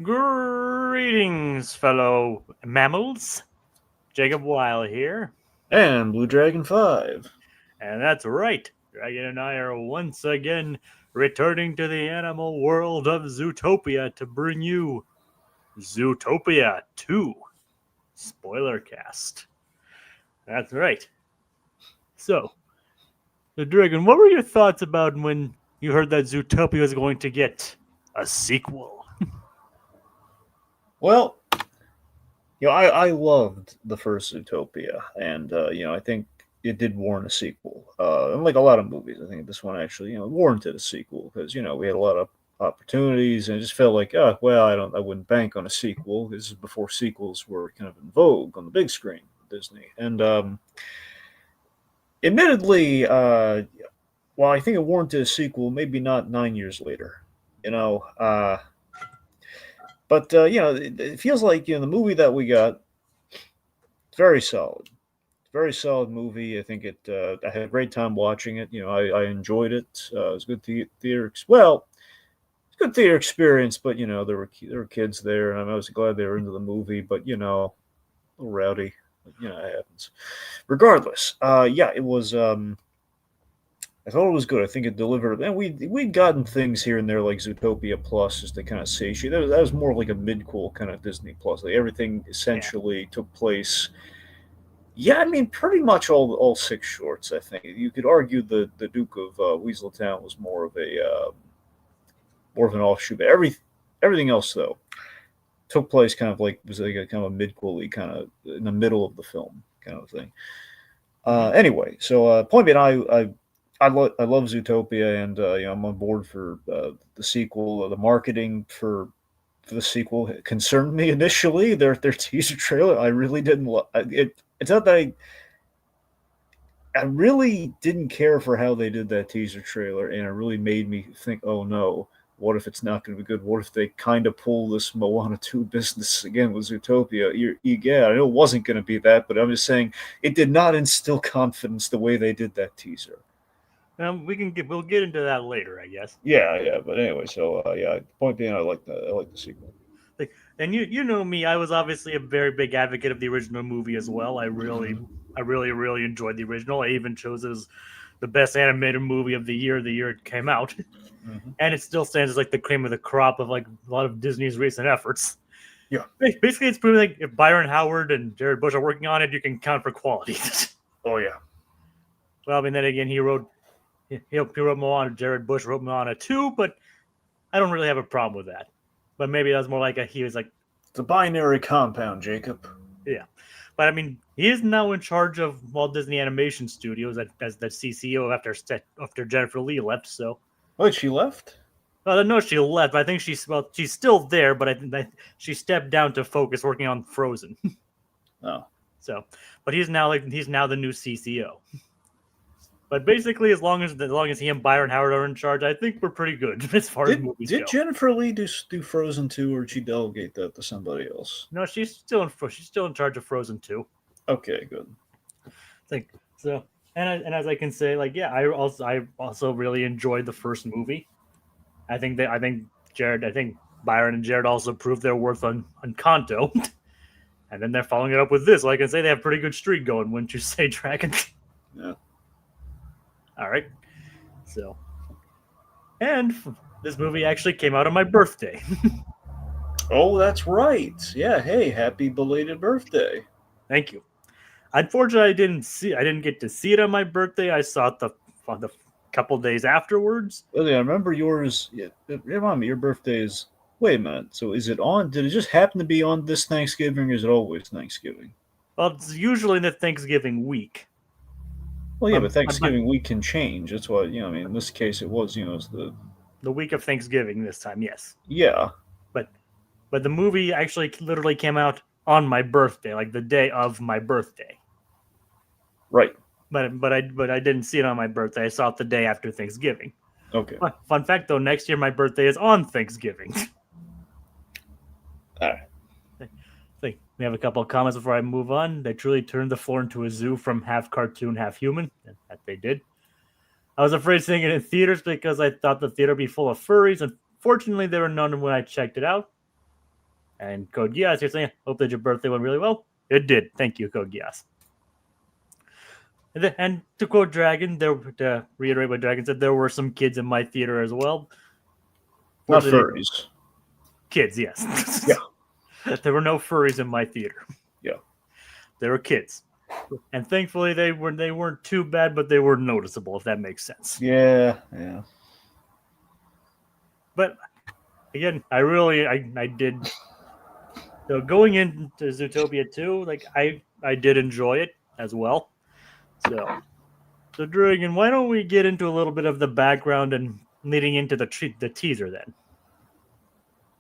Greetings, fellow mammals. Jacob Wilde here. And Blue Dragon 5. And that's right, Dragon and I are once again returning to the animal world of Zootopia to bring you Zootopia 2 Spoilercast. That's right. So, the Dragon, what were your thoughts about when you heard that Zootopia was going to get a sequel? Well, I loved the first Zootopia, and I think it did warrant a sequel. Unlike a lot of movies, I think this one actually, warranted a sequel because we had a lot of opportunities, and it just felt like, I wouldn't bank on a sequel. This is before sequels were kind of in vogue on the big screen, Disney, and admittedly, while I think it warranted a sequel, maybe not 9 years later, you know. But it feels like the movie that we got, it's very solid. Very solid movie. I think I had a great time watching it. I enjoyed it. It was good theater. Well, it's good theater experience, but there were kids there, and I was glad they were into the movie. But a little rowdy. But, it happens. Regardless, it was. I thought it was good. I think it delivered, and we'd gotten things here and there like Zootopia Plus just to kind of satiate. That was more like a mid-cool kind of Disney Plus. Like everything essentially took place. Yeah, I mean, pretty much all six shorts. I think you could argue the Duke of Weaseltown was more of an offshoot, but everything else though took place kind of like was like a kind of a mid-cool kind of in the middle of the film kind of thing. Anyway, so point being, I love Zootopia, and I'm on board for the sequel. The marketing for the sequel concerned me initially. Their teaser trailer, I really didn't love it. It's not that I really didn't care for how they did that teaser trailer, and it really made me think, oh no, what if it's not going to be good? What if they kind of pull this Moana 2 business again with Zootopia? Yeah, I know it wasn't going to be that, but I'm just saying it did not instill confidence the way they did that teaser. We'll get into that later, I guess. Yeah. But anyway, so point being, I like the sequel. And you know me, I was obviously a very big advocate of the original movie as well. I really enjoyed the original. I even chose it as the best animated movie of the year it came out. Mm-hmm. And it still stands as like the cream of the crop of like a lot of Disney's recent efforts. Yeah. Basically, it's proving like if Byron Howard and Jared Bush are working on it, you can count for quality. Oh yeah. Well, I mean, then again, he wrote Moana. Jared Bush wrote Moana too, but I don't really have a problem with that. But maybe that was more like he was like it's a binary compound, Jacob. Yeah, but I mean, he is now in charge of Walt Disney Animation Studios as the CCO after Jennifer Lee left. So, wait, she left? Well, I know she left. But I think she's still there, but I think she stepped down to focus working on Frozen. Oh, so, but he's now the new CCO. But basically, as long as he and Byron Howard are in charge, I think we're pretty good as far as movies go. Did Jennifer Lee do Frozen 2, or did she delegate that to somebody else? No, she's still in charge of Frozen 2. Okay, good. Like so, and as I can say, like yeah, I also really enjoyed the first movie. I think Byron and Jared also proved their worth on Kanto, and then they're following it up with this. Like I can say, they have a pretty good streak going. Wouldn't you say, Dragon? Yeah. All right. So, and this movie actually came out on my birthday. Oh, that's right. Yeah. Hey, happy belated birthday. Thank you. Unfortunately, I didn't get to see it on my birthday. I saw it the couple days afterwards. Well, yeah, I remember yours. Yeah, remind me, your birthday is. Wait a minute. So, is it on? Did it just happen to be on this Thanksgiving, or is it always Thanksgiving? Well, it's usually in the Thanksgiving week. Well, yeah, but Thanksgiving week can change. That's why, I mean, in this case, it was, it's the week of Thanksgiving this time, yes. Yeah. But the movie actually literally came out on my birthday, like the day of my birthday. Right. But I didn't see it on my birthday. I saw it the day after Thanksgiving. Okay. Fun fact, though, next year my birthday is on Thanksgiving. All right. We have a couple of comments before I move on. They truly turned the floor into a zoo from half cartoon, half human. That they did. I was afraid seeing it in theaters because I thought the theater would be full of furries. Unfortunately, there were none when I checked it out. And Code Geass, you're saying, hope that your birthday went really well. It did. Thank you, Code Geass. And to quote Dragon, to reiterate what Dragon said, there were some kids in my theater as well. Not furries. Kids, yes. Yeah. There were no furries in my theater. Yeah. There were kids. And thankfully they weren't too bad, but they were noticeable, if that makes sense. Yeah. But again, I did. So going into Zootopia 2, like I did enjoy it as well. So Dragon, why don't we get into a little bit of the background and leading into the teaser then?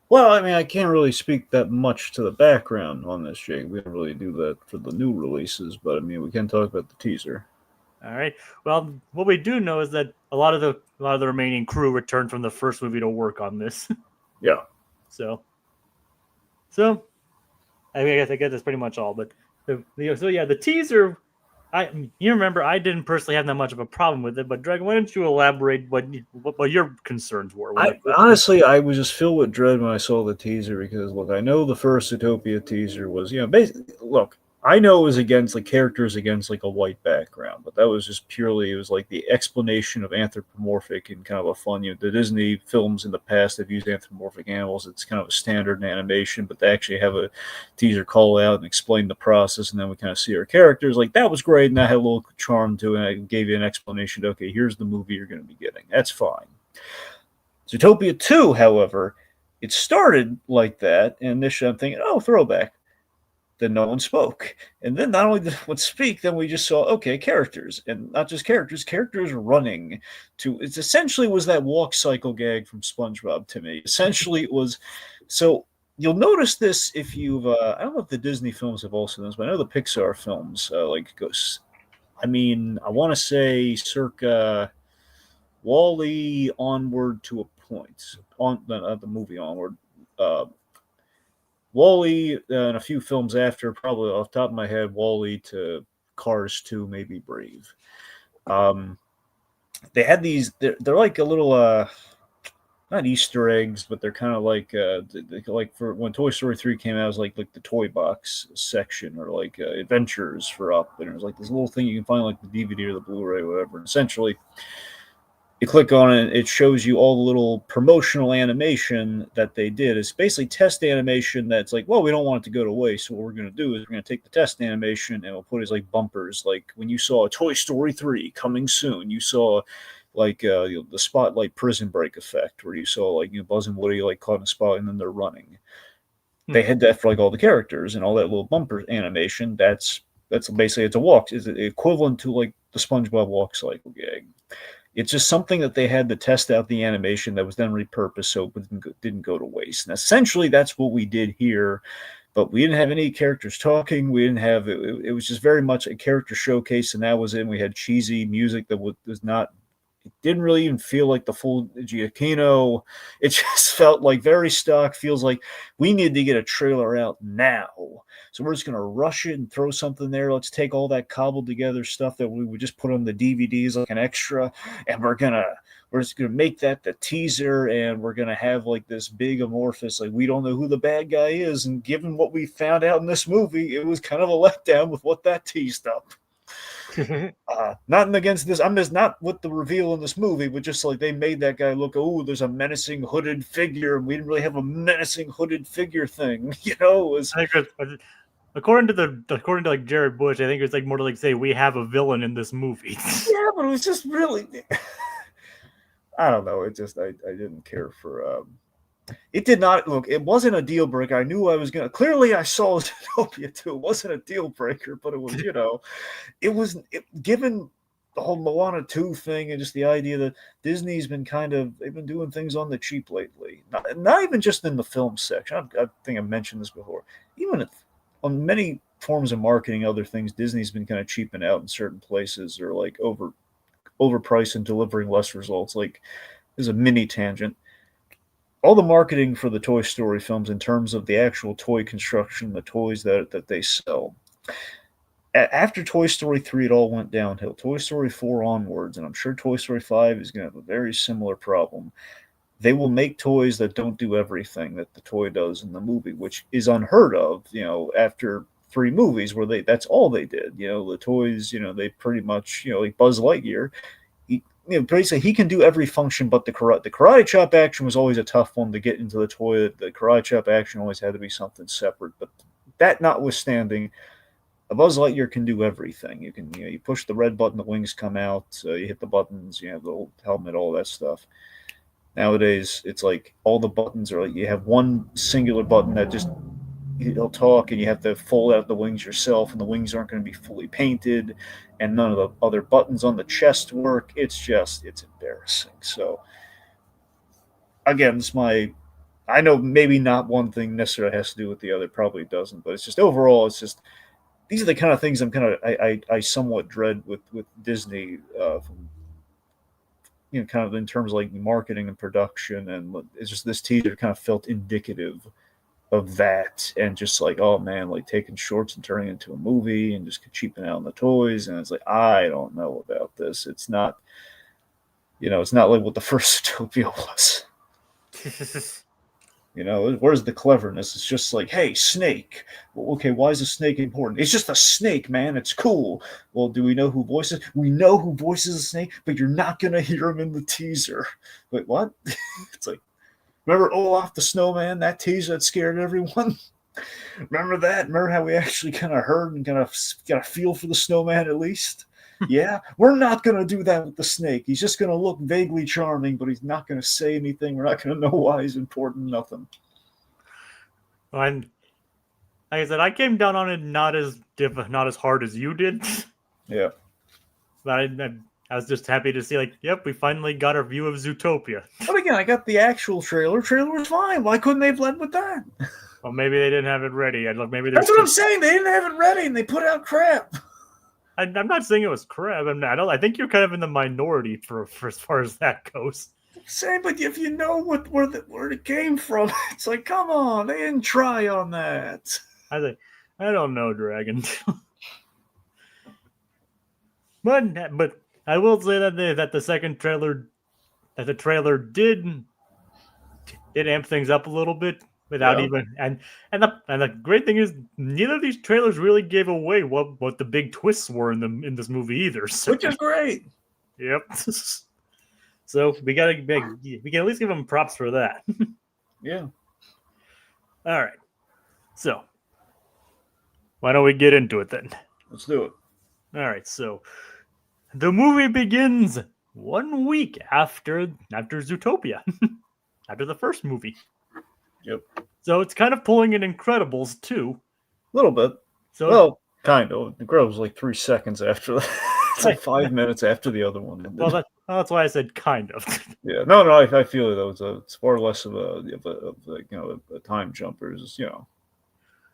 Well, I mean, I can't really speak that much to the background on this, Jake. We don't really do that for the new releases, but I mean, we can talk about the teaser. All right. Well, what we do know is that a lot of the remaining crew returned from the first movie to work on this. Yeah. So I guess that's pretty much all. But the teaser. You remember I didn't personally have that much of a problem with it, but Dragon, why don't you elaborate what your concerns were? Honestly, I was just filled with dread when I saw the teaser because look, I know the first Zootopia teaser was basically look. I know it was against like characters against like a white background, but that was just purely it was like the explanation of anthropomorphic and kind of a fun. The Disney films in the past have used anthropomorphic animals. It's kind of a standard in animation, but they actually have a teaser call out and explain the process, and then we kind of see our characters. Like that was great, and that had a little charm to it. And I gave you an explanation. To, okay, here's the movie you're going to be getting. That's fine. Zootopia 2, however, it started like that, and initially I'm thinking, oh, throwback. Then no one spoke. And then not only did no one speak, then we just saw, okay, characters. And not just characters running to, it essentially was that walk cycle gag from SpongeBob to me. Essentially it was, so you'll notice this if you've, I don't know if the Disney films have also done this, but I know the Pixar films, like Ghosts. I mean, I want to say circa Wall-E onward to a point. On the movie onward. Wall-E and a few films after, probably off the top of my head, Wall-E to Cars 2, maybe Brave. They had these, they're like a little, not Easter eggs, but they're kind of like for when Toy Story 3 came out, it was like the toy box section or like adventures for Up. And it was like this little thing you can find like the DVD or the Blu-ray or whatever. And essentially, you click on it, it shows you all the little promotional animation that they did. It's basically test animation that's like, well, we don't want it to go to waste. So what we're going to do is we're going to take the test animation and we'll put it as like bumpers. Like when you saw Toy Story 3 coming soon, you saw like the Spotlight Prison Break effect where you saw like Buzz and Woody like caught in a spot and then they're running. They had that for like all the characters and all that little bumper animation. That's basically it's a walk. It's equivalent to like the SpongeBob walk cycle gag. It's just something that they had to test out the animation that was then repurposed so it didn't go to waste. And essentially, that's what we did here. But we didn't have any characters talking. We didn't have it was just very much a character showcase, and that was it. And we had cheesy music that was not. It didn't really even feel like the full Giacchino. It just felt like very stock. Feels like we need to get a trailer out now. So we're just going to rush it and throw something there. Let's take all that cobbled together stuff that we would just put on the DVDs like an extra, and we're just gonna make that the teaser, and we're gonna have like this big amorphous, like we don't know who the bad guy is. And given what we found out in this movie, it was kind of a letdown with what that teased up. Nothing against this. I'm just not with the reveal in this movie, but just like they made that guy look, oh, there's a menacing hooded figure, and we didn't really have a menacing hooded figure thing. It was. According to like Jared Bush, I think it's like more to like say we have a villain in this movie. Yeah, but it was just really. I don't know. It just I didn't care for. It did not look. It wasn't a deal breaker. I knew I was gonna. Clearly, I saw Zootopia too. It wasn't a deal breaker, but it was. It was given the whole Moana 2 thing and just the idea that Disney's been they've been doing things on the cheap lately. Not even just in the film section. I think I mentioned this before. Even on many forms of marketing, other things, Disney's been kind of cheaping out in certain places or like overpriced and delivering less results. Like there's a mini tangent. All the marketing for the Toy Story films in terms of the actual toy construction, the toys that they sell. After Toy Story 3, it all went downhill. Toy Story 4 onwards, and I'm sure Toy Story 5 is going to have a very similar problem. they will make toys that don't do everything that the toy does in the movie, which is unheard of, after 3 movies where that's all they did. The toys, they pretty much, like Buzz Lightyear, basically he can do every function but the karate. The karate chop action was always a tough one to get into the toy. The karate chop action always had to be something separate. But that notwithstanding, a Buzz Lightyear can do everything. You can, you push the red button, the wings come out. You hit the buttons, you have the old helmet, all that stuff. Nowadays, it's like all the buttons are like you have one singular button that just he'll talk, and you have to fold out the wings yourself, and the wings aren't going to be fully painted, and none of the other buttons on the chest work. It's embarrassing. So again, I know maybe not one thing necessarily has to do with the other, probably doesn't, but it's just overall, it's just these are the kind of things I somewhat dread with Disney, from kind of in terms of like marketing and production, and it's just this teaser kind of felt indicative of that, and just like, oh man, like taking shorts and turning it into a movie and just cheaping out on the toys, and it's like, I don't know about this. It's not, it's not like what the first Zootopia was. Where's the cleverness? It's just like, hey, snake. Well, okay, why is a snake important? It's just a snake, man. It's cool. Well, do we know who voices? We know who voices a snake, but you're not gonna hear him in the teaser. Wait, what? It's like, remember Olaf the Snowman? That teaser that scared everyone. Remember that? Remember how we actually kind of heard and kind of got a feel for the snowman at least? Yeah, we're not going to do that with the snake. He's just going to look vaguely charming, but he's not going to say anything. We're not going to know why he's important. Nothing. And like I said, I came down on it not as hard as you did. Yeah. But I was just happy to see, like, yep, we finally got our view of Zootopia. But again, I got the actual trailer. Trailer was fine. Why couldn't they have led with that? Well, maybe they didn't have it ready. Maybe that's what I'm saying. They didn't have it ready, and they put out crap. I'm not saying it was crap. I think you're kind of in the minority for as far as that goes. Same, but if you know where it came from, it's like, come on, they didn't try on that. I don't know, Dragon. but I will say that the second trailer, that the trailer did amp things up a little bit. Without even and the great thing is neither of these trailers really gave away what the big twists were in this movie either. So. Which is great. Yep. So we can at least give them props for that. Yeah. All right. So why don't we get into it then? Let's do it. All right. So the movie begins 1 week after Zootopia, after the first movie. Yep. So it's kind of pulling an Incredibles too. A little bit. So well, kind of. Incredibles was like 3 seconds after that. It's like 5 minutes after the other one ended. Well, that's why I said kind of. Yeah. No. I feel it. It's far less of a time jumper.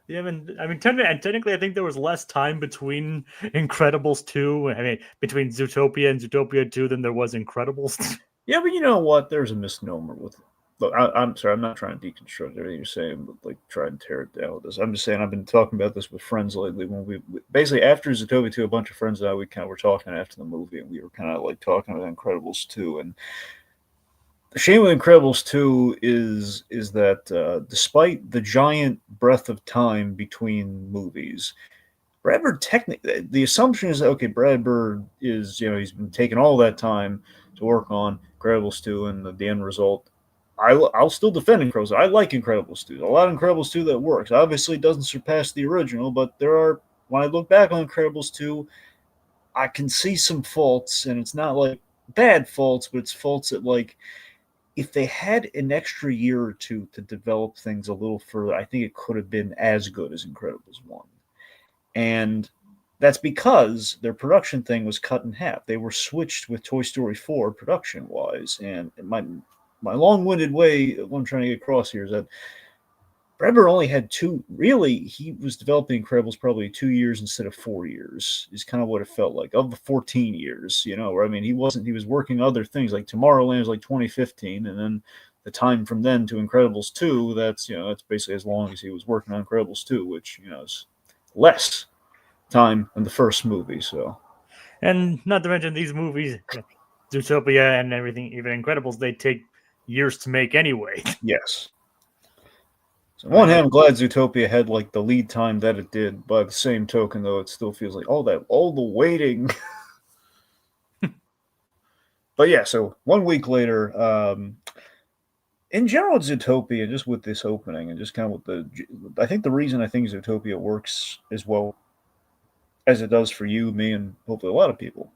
Yeah, I mean, technically, I think there was less time between Incredibles 2. I mean, between Zootopia and Zootopia 2 than there was Incredibles. Yeah, but you know what? There's a misnomer with it. Look, I'm sorry, I'm not trying to deconstruct everything you're saying, but like try and tear it down with this. I'm just saying I've been talking about this with friends lately. When we basically after Zootopia 2, a bunch of friends and I, we kind of were talking after the movie, and we were kind of like talking about Incredibles 2. And the shame with Incredibles 2 is that despite the giant breadth of time between movies, Brad Bird technically, the assumption is that, okay, Brad Bird is, he's been taking all that time to work on Incredibles 2, and the end result. I'll still defend Incredibles. I like Incredibles 2. A lot of Incredibles 2 that works. Obviously, it doesn't surpass the original, but when I look back on Incredibles 2, I can see some faults, and it's not like bad faults, but it's faults that, like, if they had an extra year or two to develop things a little further, I think it could have been as good as Incredibles 1. And that's because their production thing was cut in half. They were switched with Toy Story 4 production-wise, and my long-winded way, what I'm trying to get across here is that Brad Bird only had he was developing Incredibles probably 2 years instead of 4 years, is kind of what it felt like, of the 14 years, where, I mean, he was working other things, like Tomorrowland was like 2015, and then the time from then to Incredibles 2, that's basically as long as he was working on Incredibles 2, which, is less time than the first movie, so. And not to mention these movies, Zootopia and everything, even Incredibles, they take years to make anyway. Yes. So on one hand, I'm glad Zootopia had like the lead time that it did. By the same token, though, it still feels like all the waiting. But yeah, so 1 week later, in general, Zootopia, just with this opening and just kind of with I think the reason I think Zootopia works as well as it does for you, me, and hopefully a lot of people.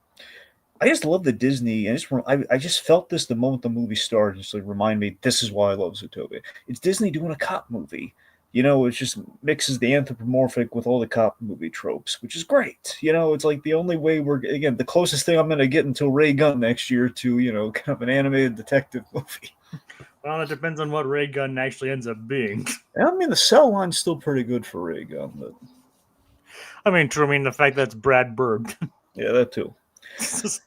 I just love the Disney, and I just felt this the moment the movie started. Just like remind me, this is why I love Zootopia. It's Disney doing a cop movie. You know, it just mixes the anthropomorphic with all the cop movie tropes, which is great. You know, it's like the only way again, the closest thing I'm going to get until Ray Gunn next year to, you know, kind of an animated detective movie. Well, it depends on what Ray Gunn actually ends up being. I mean, the cell line's still pretty good for Ray Gunn, but I mean, true. I mean, the fact that it's Brad Bird. Yeah, that too. So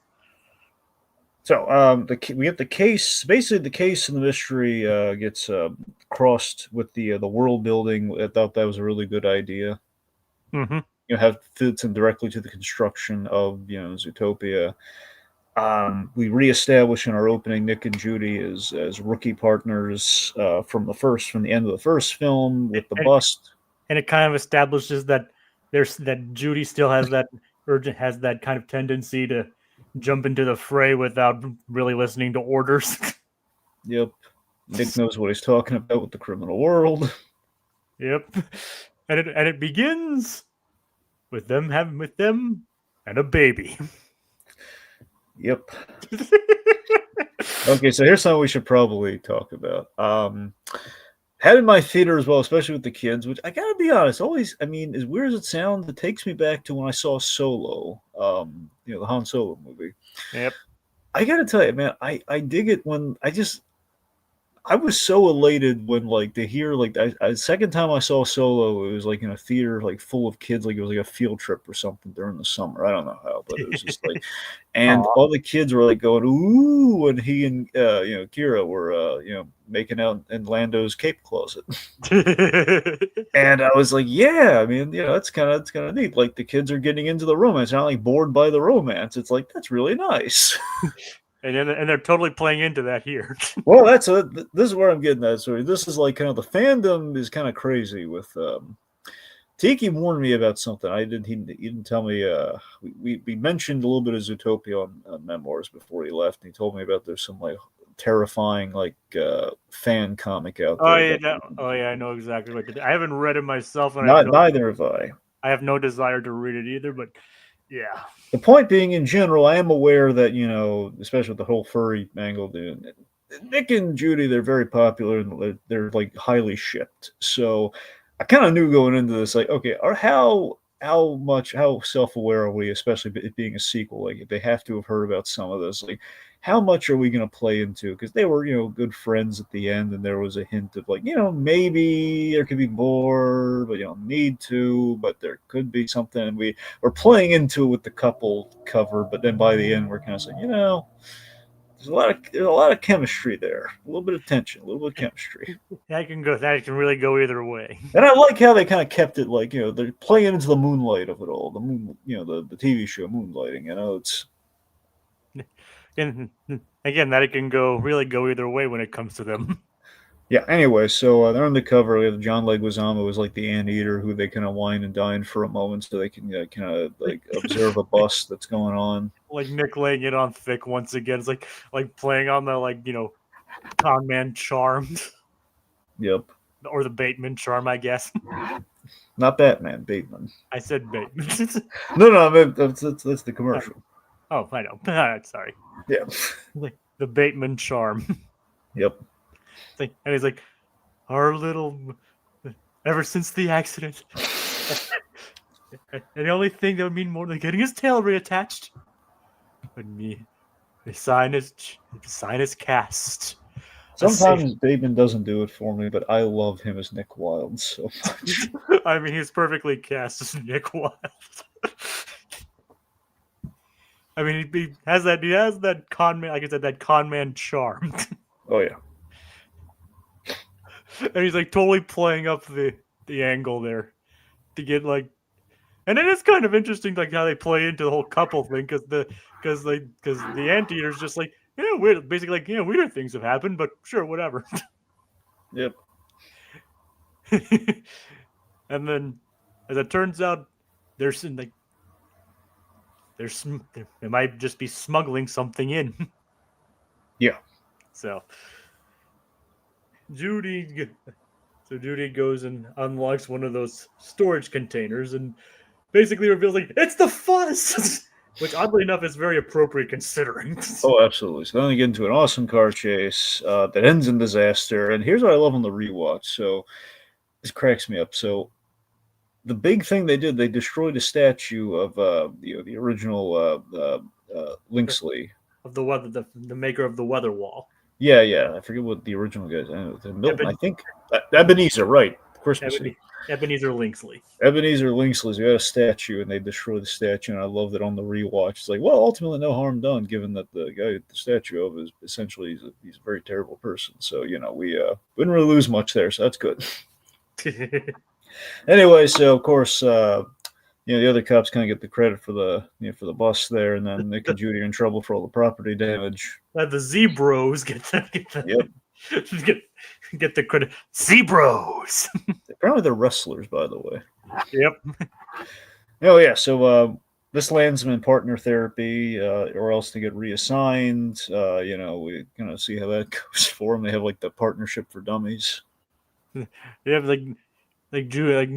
we have the case. Basically, the case and the mystery gets crossed with the world building. I thought that was a really good idea. Mm-hmm. You know, have fits in directly to the construction of Zootopia. We reestablish in our opening Nick and Judy as rookie partners from the end of the first film with the bust, and it kind of establishes that Judy still has that has that kind of tendency to jump into the fray without really listening to orders. Yep, Nick knows what he's talking about with the criminal world. Yep, and it begins with them and a baby. Yep. Okay, so here's something we should probably talk about. Had in my theater as well, especially with the kids, which I gotta be honest, always, I mean, as weird as it sounds, it takes me back to when I saw Solo, the Han Solo movie. Yep. I gotta tell you, man, I dig it when I was so elated when to hear the second time I saw Solo, it was like in a theater full of kids, like it was like a field trip or something during the summer. I don't know how, but it was just and all the kids were going ooh, and he and Kira were making out in Lando's cape closet, and I was like, yeah, I mean, that's kind of neat. Like the kids are getting into the romance, not like bored by the romance. It's like that's really nice. And they're totally playing into that here. Well, this is where I'm getting at. So this is kind of the fandom is kind of crazy with. Tiki warned me about something. He didn't tell me. We mentioned a little bit of Zootopia on Memoirs before he left. And he told me about there's some terrifying fan comic out there. I know exactly what. I haven't read it myself. And Neither have I. I have no desire to read it either. But yeah. The point being, in general, I am aware that, especially with the whole furry angle, Nick and Judy, they're very popular and they're highly shipped. So I kind of knew going into this, okay, how self-aware are we, especially it being a sequel? If they have to have heard about some of this, how much are we going to play into? Because they were, good friends at the end, and there was a hint of maybe there could be more, but you don't need to, but there could be something. And we're playing into it with the couple cover, but then by the end, we're kind of saying, there's a lot of chemistry there, a little bit of tension, a little bit of chemistry. That can really go either way. And I like how they kind of kept it they're playing into the moonlight of it all, the moon, the TV show Moonlighting. It's. And again, that it can really go either way when it comes to them. Yeah. Anyway, so they're on the cover. We have John Leguizamo was the anteater who they kind of wine and dine for a moment, so they can kind of observe a bust that's going on. Nick laying it on thick once again. It's like playing on the con man charm. Yep. Or the Bateman charm, I guess. Not Batman, Bateman. I said Bateman. No, that's the commercial. Oh, I know. Sorry. Yeah. The Bateman charm. Yep. And he's like, our little, ever since the accident. And the only thing that would mean more than getting his tail reattached would be the sign is cast. Sometimes Bateman doesn't do it for me, but I love him as Nick Wilde so much. I mean, he's perfectly cast as Nick Wilde. I mean, he has that con man, like I said, that con man charm. Oh yeah. And he's totally playing up the angle there to get and it is kind of interesting how they play into the whole couple thing because the anteater's just weird. Basically, like, weirder things have happened, but sure, whatever. Yep. And then, as it turns out, there's like they might just be smuggling something in. Yeah. So Judy Judy goes and unlocks one of those storage containers and basically reveals like it's the fuzz, which oddly enough is very appropriate considering. Oh, absolutely. So then they get into an awesome car chase that ends in disaster. And here's what I love on the rewatch. So this cracks me up. So the big thing they did, they destroyed a statue of the original Linksley. Of the weather, the maker of the weather wall. Yeah. I forget what the original guy's name was. Milton, I think. Ebenezer, Ebenezer, right. Christmas. Ebenezer Linksley. Ebenezer Linksley's got a statue, and they destroy the statue, and I love that on the rewatch. It's like, well, ultimately, no harm done, given that the guy the statue of is essentially he's a very terrible person. So we didn't really lose much there, so that's good. Anyway, so of course, the other cops kind of get the credit for the bus there, and then Nick and Judy are in trouble for all the property damage. The Zebros get Yep. get the credit. Zebros. Apparently, they're wrestlers, by the way. Yep. Oh yeah, so this lands them in partner therapy, or else they get reassigned. We kind of see how that goes for them. They have like the partnership for dummies. They have like Judy, like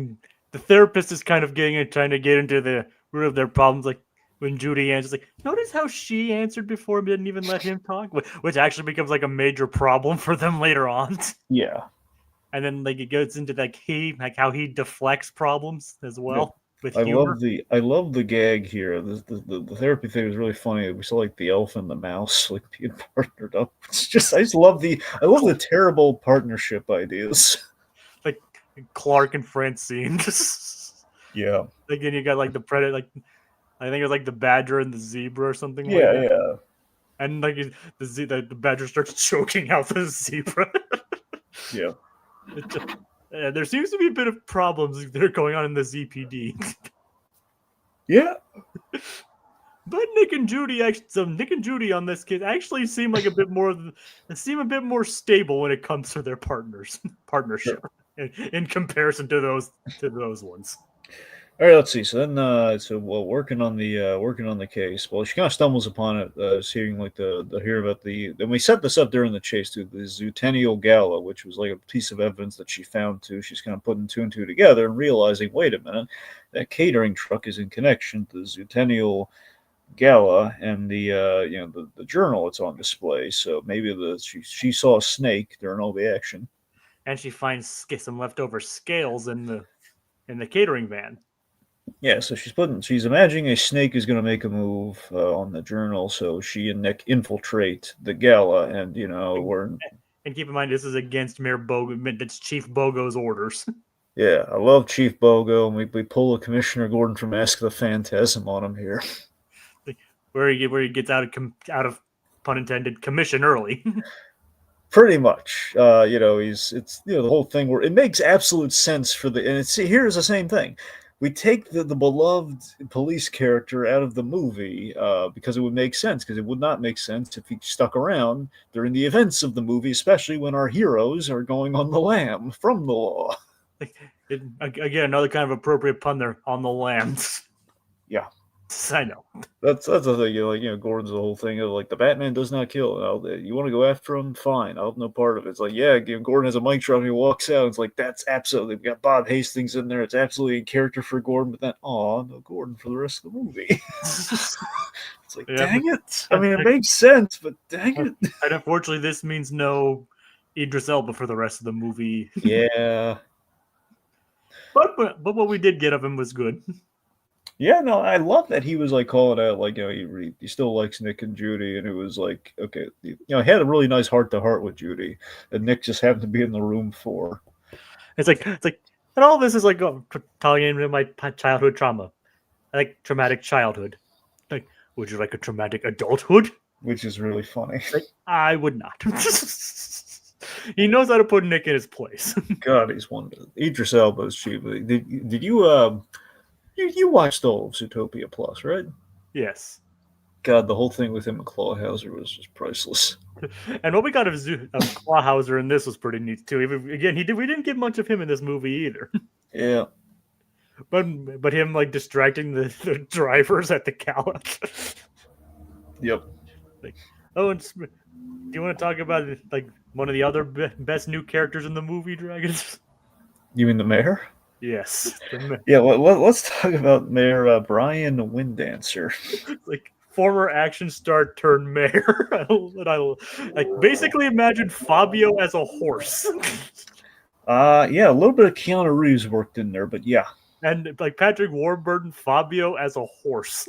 the therapist is kind of trying to get into the root of their problems. Like when Judy answers, like, notice how she answered before and didn't even let him talk, which actually becomes like a major problem for them later on. Yeah. And then like it goes into how he deflects problems as well with I humor. love the gag here. The therapy thing was really funny. We saw like the elf and the mouse like being partnered up. It's just I love the terrible partnership ideas. Like Clark and Francine. Yeah. Like then you got like the predator, like I think it was like the badger and the zebra or something like Yeah, that. yeah. And like the badger starts choking out the zebra. Yeah. There seems to be a bit of problems that are going on in the ZPD. Yeah. But Nick and Judy on this case actually seem like a bit more stable when it comes to their partnership in comparison to those ones. All right, let's see. So then, working on the case. Well, she kind of stumbles upon it, seeing like the hear about and we set this up during the chase too. The Zootopia Gala, which was like a piece of evidence that she found too. She's kind of putting two and two together and realizing, wait a minute, that catering truck is in connection to the Zootopia Gala and the journal that's on display. So maybe she saw a snake during all the action, and she finds some leftover scales in the catering van. Yeah, so she's imagining a snake is going to make a move on the journal, so she and Nick infiltrate the gala, and and keep in mind this is against Mayor Bogo. That's Chief Bogo's orders. Yeah, I love Chief Bogo, and we pull a Commissioner Gordon from Mask of the Phantasm on him here, where he gets out of pun intended commission early. Pretty much, it's the whole thing where it makes absolute sense here's the same thing. We take the beloved police character out of the movie because it would make sense, because it would not make sense if he stuck around during the events of the movie, especially when our heroes are going on the lam from the law. Again, another kind of appropriate pun there, on the lambs. Yeah. I know. That's the thing, Gordon's the whole thing of like the Batman does not kill. You want to go after him? Fine, I'll have no part of it. It's like, yeah, Gordon has a mic drop and he walks out. It's like, that's absolutely, we got Bob Hastings in there. It's absolutely in character for Gordon, but then, no Gordon for the rest of the movie. It's like, dang it. I mean, it makes sense, but dang it. And unfortunately, this means no Idris Elba for the rest of the movie. Yeah. But what we did get of him was good. Yeah, no, I love that he was like calling out, like, he still likes Nick and Judy, and it was like, okay, he had a really nice heart to heart with Judy, and Nick just happened to be in the room for. It's like, and all this is like telling into my childhood trauma, like traumatic childhood. Like, would you like a traumatic adulthood? Which is really funny. Like, I would not. He knows how to put Nick in his place. God, he's wonderful. Idris Elba is cheap. Did you? You watched all of Zootopia Plus, right? Yes. God, the whole thing with him and Clawhauser was just priceless. And what we got of Clawhauser in this was pretty neat too. Again, we didn't get much of him in this movie either. Yeah. But him like distracting the drivers at the gala. Yep. Like, oh, do you want to talk about like one of the other best new characters in the movie, Dragons? You mean the mayor? Yes. Yeah. Let's talk about Mayor Brian Windancer. Like former action star turned mayor. I like basically imagine Fabio as a horse. Yeah, a little bit of Keanu Reeves worked in there, but yeah. And like Patrick Warburton, Fabio as a horse.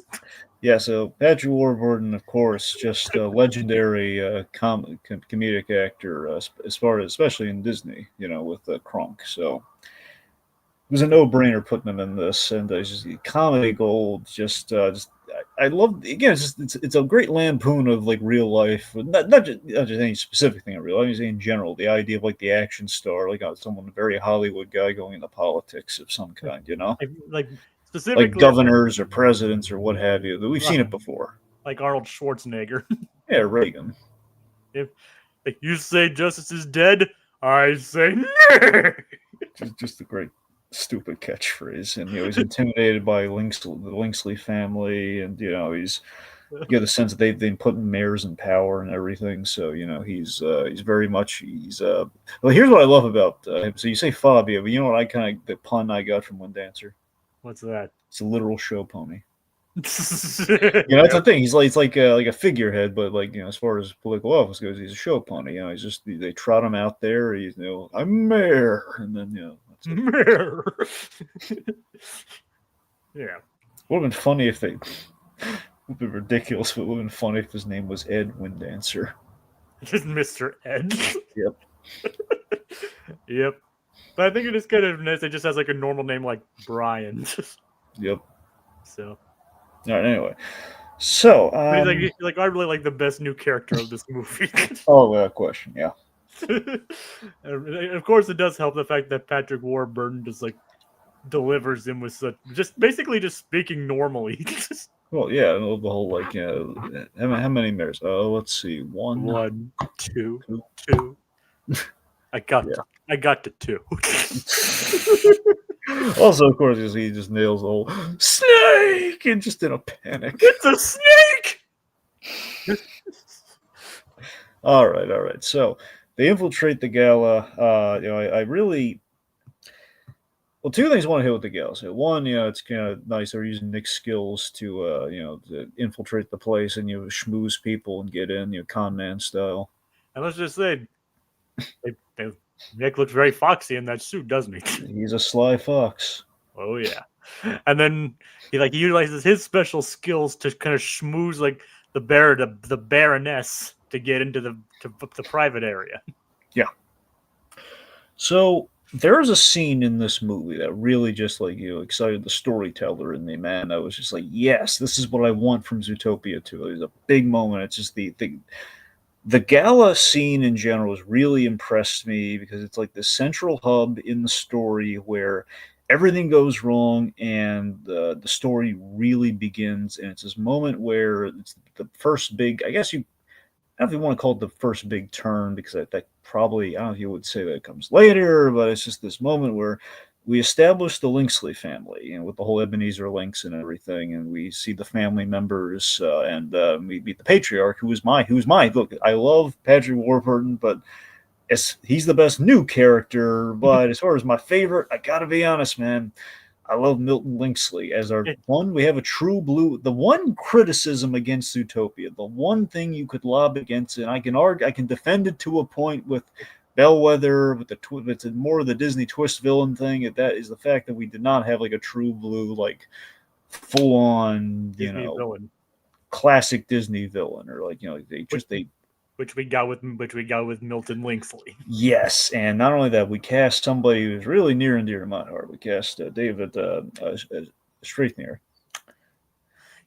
Yeah, so Patrick Warburton, of course, just a legendary comedic actor, as far as especially in Disney, with Kronk. So it was a no-brainer putting him in this, and it's just comedy gold. I love again. It's a great lampoon of like real life, not just any specific thing in real life. I'm saying in general, the idea of like the action star, like someone a very Hollywood guy going into politics of some kind, Like like specifically governors or presidents or what have you. We've seen it before. like Arnold Schwarzenegger. Yeah, Reagan. If you say justice is dead, I say no. Just a great stupid catchphrase, and he's intimidated by the Linksley family, and he's you get the sense that they've been putting mayors in power and everything. So he's very much well. Here's what I love about him. So you say Fabio, but you know what the pun I got from Windancer? What's that? It's a literal show pony. That's the thing. He's like a figurehead, but as far as political office goes, he's a show pony. They trot him out there. He's I'm mayor, and then that's it. Mayor. Yeah. Would have been funny if they. Would have been ridiculous, but it would have been funny if his name was Ed Windancer. Just Mr. Ed. Yep. Yep. But I think it is kind of nice. It just has like a normal name like Brian. Yep. So. All right. Anyway, so he's like I really like the best new character of this movie. Oh, without question, yeah. Of course, it does help the fact that Patrick Warburton just like delivers him with such basically just speaking normally. Well, yeah, the whole like how many mayors? Oh, let's see, one, two. I got to two. Also, of course, he just nails the whole snake and just in a panic. It's a snake. All right. So they infiltrate the gala. I really. Well, two things I want to hit with the gala. So one, it's kind of nice they're using Nick's skills to infiltrate the place and schmooze people and get in, con man style. And let's just say, Nick looks very foxy in that suit, doesn't he? He's a sly fox. Oh yeah. And then he utilizes his special skills to kind of schmooze like the Baroness to get into the private area. Yeah. So there's a scene in this movie that really just excited the storyteller in me, man. I was just like, yes, this is what I want from Zootopia 2. It was a big moment. It's just the gala scene in general has really impressed me because it's like the central hub in the story where everything goes wrong and the story really begins. And it's this moment where it's the first big, I guess I don't know if you want to call it the first big turn because that probably, I don't know if you would say that it comes later, but it's just this moment where we establish the Linksley family, with the whole Ebenezer Lynx and everything, and we see the family members, and we meet the patriarch, who's my. Look, I love Patrick Warburton, but he's the best new character. But as far as my favorite, I gotta be honest, man. I love Milton Linksley as our one. We have a true blue. The one criticism against Zootopia, the one thing you could lob against it, and I can defend it to a point with Bellwether, with it's more of the Disney twist villain thing. That is the fact that we did not have like a true blue, like full on, villain, classic Disney villain, or which we got with Milton Linksley. Yes, and not only that, we cast somebody who's really near and dear to my heart. We cast David Strathairn.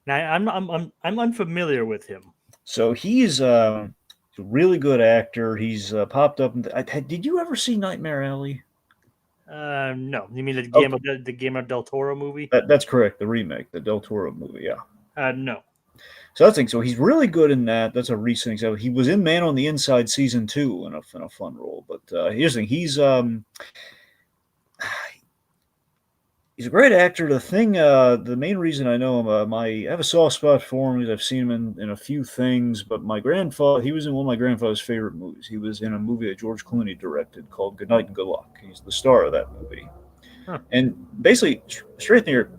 Now I'm unfamiliar with him. So he's a really good actor. He's popped up. Did you ever see Nightmare Alley? No. You mean the Guillermo del Toro movie? That's correct. The remake, the Del Toro movie. Yeah. No. So that's the thing. So he's really good in that. That's a recent example. He was in Man on the Inside season 2 in a fun role. But here's the thing. He's a great actor. The main reason I know him, I have a soft spot for him because I've seen him in a few things. But my grandfather, he was in one of my grandfather's favorite movies. He was in a movie that George Clooney directed called Good Night and Good Luck. He's the star of that movie. Huh. And basically, straight there,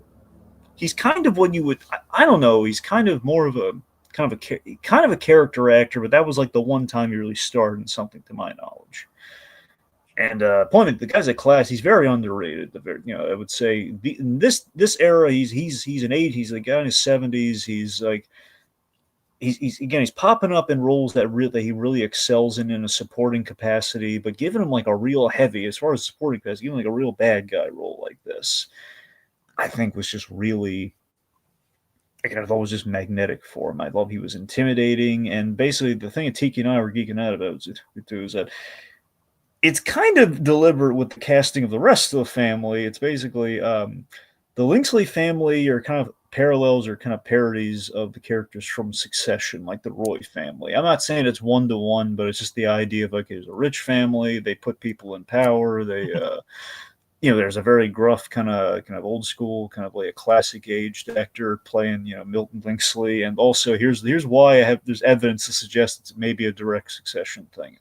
he's kind of what you would. I don't know. He's kind of more of a kind of a character actor, but that was like the one time he really starred in something, to my knowledge. And point the guy's a class. He's very underrated. I would say in this era, he's an age. He's a guy in his 70s. He's like he's popping up in roles that he really excels in a supporting capacity. But giving him like a real heavy, as far as supporting capacity, giving him like a real bad guy role like this, I think was just really. I thought was just magnetic for him. I thought he was intimidating, and basically the thing that Tiki and I were geeking out about is that it's kind of deliberate with the casting of the rest of the family. It's basically the Linksley family are kind of parallels or kind of parodies of the characters from Succession, like the Roy family. I'm not saying it's one-to-one, but it's just the idea of like there's a rich family, they put people in power, they there's a very gruff kind of old school, kind of like a classic aged actor playing, Milton Linksley. And also here's why there's evidence to suggest it's maybe a direct Succession thing.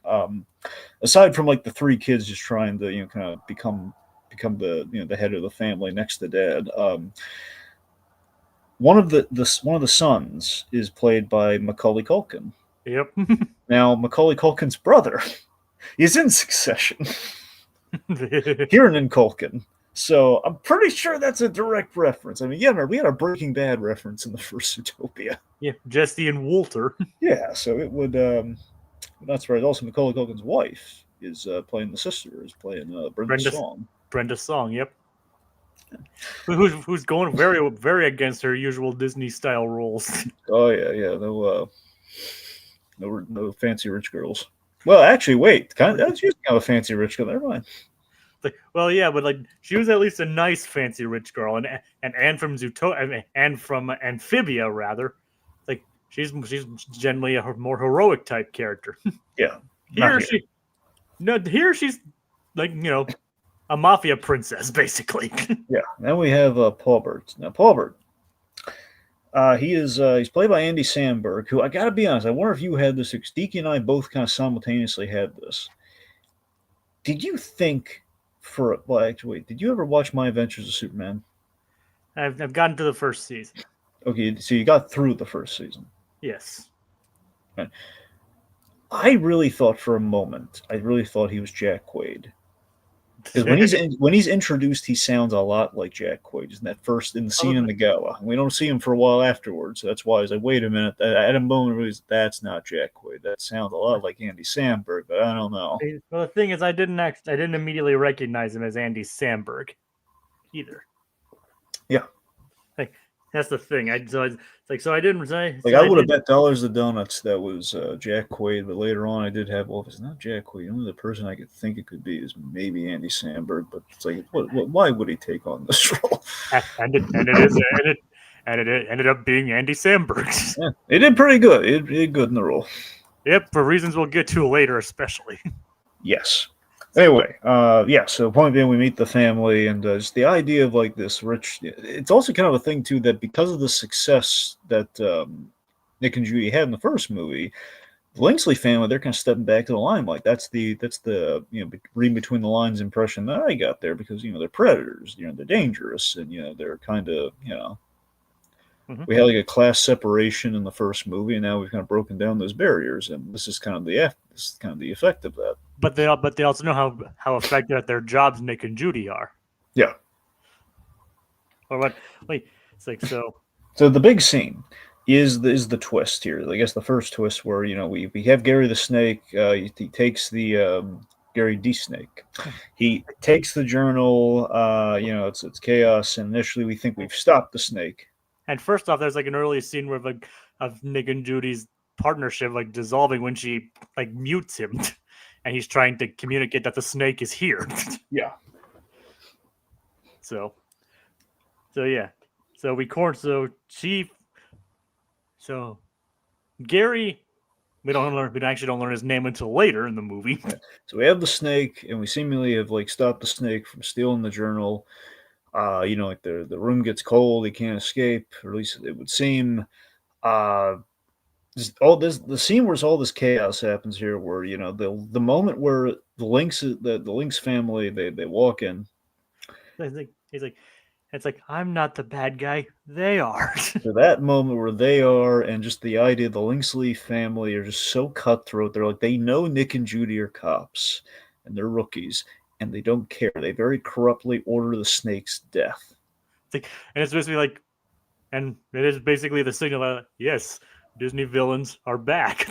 Aside from like the three kids just trying to, kind of become the, the head of the family next to dad. One of the sons is played by Macaulay Culkin. Yep. Now, Macaulay Culkin's brother is in Succession. Kieran Culkin. So I'm pretty sure that's a direct reference. I mean, we had a Breaking Bad reference in the first Zootopia. Yeah, Jesse and Walter. Yeah, so it would not surprise. Also, Macaulay Culkin's wife is playing the sister, is playing Brenda Song. Brenda Song, yep. Who's going very, very against her usual Disney style roles. Oh yeah. No fancy rich girls. Well, actually, wait. That's usually kind of a fancy rich girl. Never mind. Well, yeah, but like she was at least a nice fancy rich girl, and Anne from Zootopia, and from Amphibia rather, like she's generally a more heroic type character. Yeah. Here she's like a mafia princess basically. Yeah. Then we have Paul Bert. Now Paul Bert. He's played by Andy Samberg, who I gotta be honest, I wonder if you had this. Deaky and I both kind of simultaneously had this. Did you think did you ever watch My Adventures of Superman? I've gotten to the first season. Okay, so you got through the first season. Yes. Right. I really thought for a moment, he was Jack Quaid. Because when he's introduced, he sounds a lot like Jack Quaid. Isn't that first in the scene in the gala? We don't see him for a while afterwards, so that's why I was like, wait a minute. At a moment, I realized that's not Jack Quaid. That sounds a lot like Andy Samberg, but I don't know. Well, the thing is, I didn't immediately recognize him as Andy Samberg either. Yeah. Like that's the thing. I didn't say. I would have bet dollars to donuts that was Jack Quaid, but later on I did have, well, if it's not Jack Quaid, only the person I could think it could be is maybe Andy Samberg. But it's like, why would he take on this role? And it ended up being Andy Samberg. Yeah, he did pretty good. He did good in the role. Yep, for reasons we'll get to later, especially. Yes. Anyway, so point being, we meet the family, and just the idea of like this rich. It's also kind of a thing too that because of the success that Nick and Judy had in the first movie, the Linksley family, they're kind of stepping back to the limelight. That's the reading between the lines impression that I got there, because they're predators, they're dangerous, and they're kind of we had like a class separation in the first movie, and now we've kind of broken down those barriers, and this is kind of the effect of that. But they also know how effective at their jobs Nick and Judy are. Yeah. Or what? Wait, it's like so. So the big scene is the twist here. I guess the first twist where we have Gary the Snake. He takes the Gary D Snake. He takes the journal. It's chaos, and initially we think we've stopped the snake. And first off, there's like an early scene where of Nick and Judy's partnership like dissolving when she like mutes him. And he's trying to communicate that the snake is here. Yeah. So yeah. So she So Gary, we actually don't learn his name until later in the movie. Yeah. So we have the snake, and we seemingly have like stopped the snake from stealing the journal. Like the room gets cold, he can't escape, or at least it would seem. Uh, all this the scene where all this chaos happens here, where the moment where the Lynx family they walk in. He's like, it's like I'm not the bad guy. They are. So that moment where they are, and just the idea the Linksley family are just so cutthroat. They're like they know Nick and Judy are cops, and they're rookies, and they don't care. They very corruptly order the snake's death. It's like, and it's supposed to be like, and it is basically the signal that yes, Disney villains are back.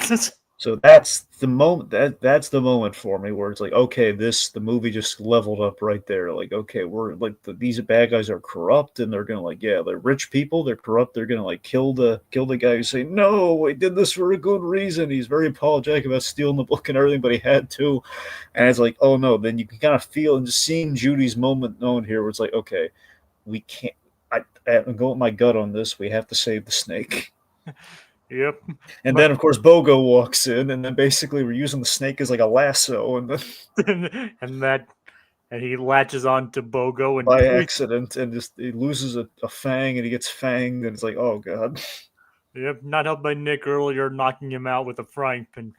So that's the moment that's the moment for me where it's like, okay, the movie just leveled up right there. Like, okay, we're like these bad guys are corrupt, and they're gonna like, yeah, they're rich people, they're corrupt, they're gonna like kill the guy who's saying, no, we did this for a good reason. He's very apologetic about stealing the book and everything, but he had to. And it's like, oh no, then you can kind of feel, and just seeing Judy's moment here where it's like, okay, we can't I'm going with my gut on this. We have to save the snake. Yep. And then, of course, Bogo walks in, and then basically we're using the snake as like a lasso, and then and he latches on to Bogo and by accident, and just he loses a fang, and he gets fanged, and it's like, oh god. Yep, not helped by Nick earlier knocking him out with a frying pan.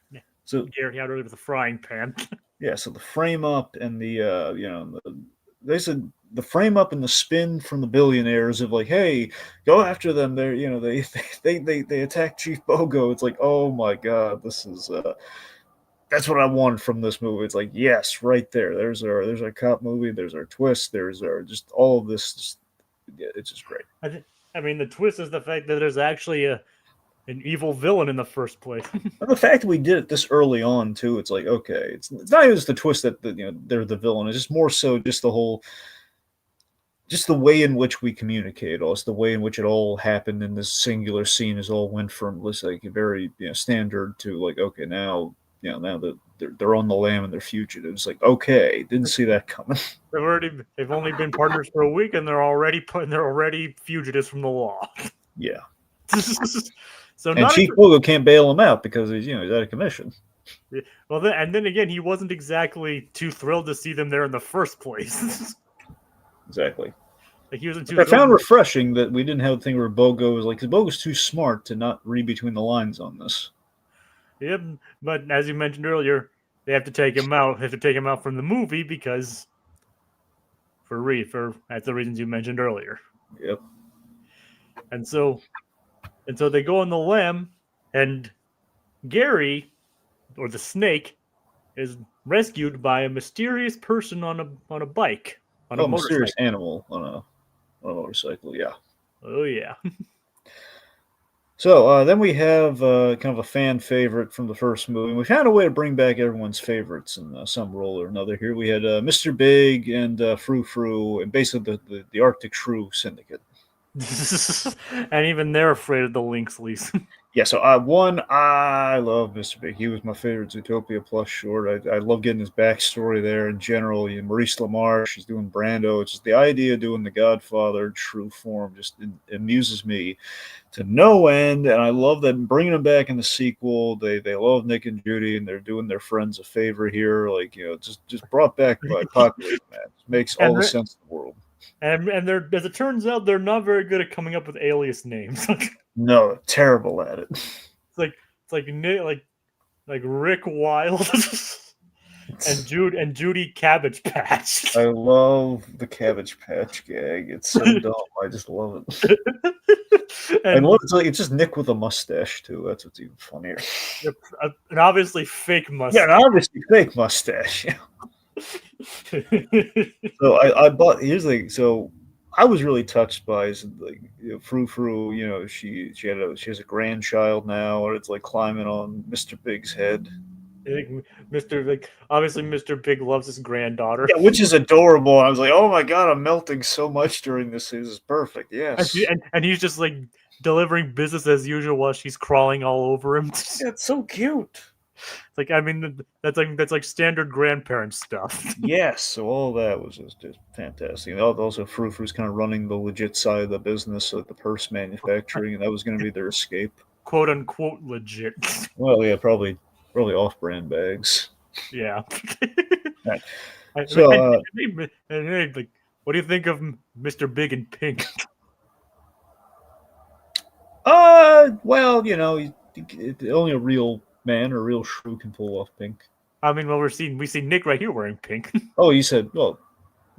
So Gary out earlier with a frying pan. yeah, so the frame up and they said the frame up and the spin from the billionaires of like, hey, go after them. They're they attack Chief Bogo. It's like, oh my god, this is that's what I wanted from this movie. It's like, yes, right there. There's our cop movie. There's our twist. There's our just all of this. It's just great. I mean, the twist is the fact that there's actually an evil villain in the first place. And the fact that we did it this early on too, it's like, okay, it's not even just the twist that they're the villain. It's just more so just the whole, just the way in which we communicate. Also, the way in which it all happened in this singular scene is all went from like a very standard to like, okay, now now that they're on the lam and they're fugitives. Like, okay, didn't see that coming. They've only been partners for a week, and they're already fugitives from the law. Yeah. So and Chief Bogo can't bail him out because he's out of commission. Well, then again, he wasn't exactly too thrilled to see them there in the first place. Exactly. Like he wasn't too. I found refreshing that we didn't have the thing where Bogo was like, because Bogo's too smart to not read between the lines on this. Yep, but as you mentioned earlier, they have to take him out. They have to take him out from the movie because for that's the reasons you mentioned earlier. Yep. And so they go on the lam, and Gary, or the snake, is rescued by a mysterious person on a bike, on a mysterious animal on a motorcycle. Yeah. Oh yeah. So then we have kind of a fan favorite from the first movie. We found a way to bring back everyone's favorites in some role or another. Here we had Mr. Big and Frou Frou, and basically the Arctic Shrew Syndicate. And even they're afraid of the Lynxleys. Yeah, so I love Mr. Big. He was my favorite Zootopia Plus short. I love getting his backstory there in general. Maurice LaMarche, she's doing Brando. It's just the idea of doing the Godfather in true form just amuses me to no end. And I love that bringing them back in the sequel. They love Nick and Judy, and they're doing their friends a favor here. Like, just brought back by popular demand. It makes all the sense in the world. And they're, as it turns out, they're not very good at coming up with alias names. No, terrible at it. It's like Rick Wilde and Judy Cabbage Patch. I love the Cabbage Patch gag. It's so dumb. I just love it. and it's just Nick with a mustache too. That's what's even funnier. An obviously fake mustache. Yeah, an obviously fake mustache. So I bought. Here's the thing. So I was really touched by Frou Frou. She has a grandchild now, and it's like climbing on Mr. Big's head. Obviously Mr. Big loves his granddaughter. Yeah, which is adorable. I was like, oh my god, I'm melting so much during this. This is perfect. Yes. And he's just like delivering business as usual while she's crawling all over him. Yeah, it's so cute. It's like, I mean, that's like standard grandparent stuff. Yes, so all that was just fantastic. And also, Frou Frou's kind of running the legit side of the business, like the purse manufacturing, and that was going to be their escape. quote unquote legit. Well, yeah, probably off-brand bags. Yeah. Right. I So, mean, hey, like, what do you think of Mr. Big and Pink? well, only a real man or a real shrew can pull off pink. I mean, well, we see Nick right here wearing pink. Oh, you said, well,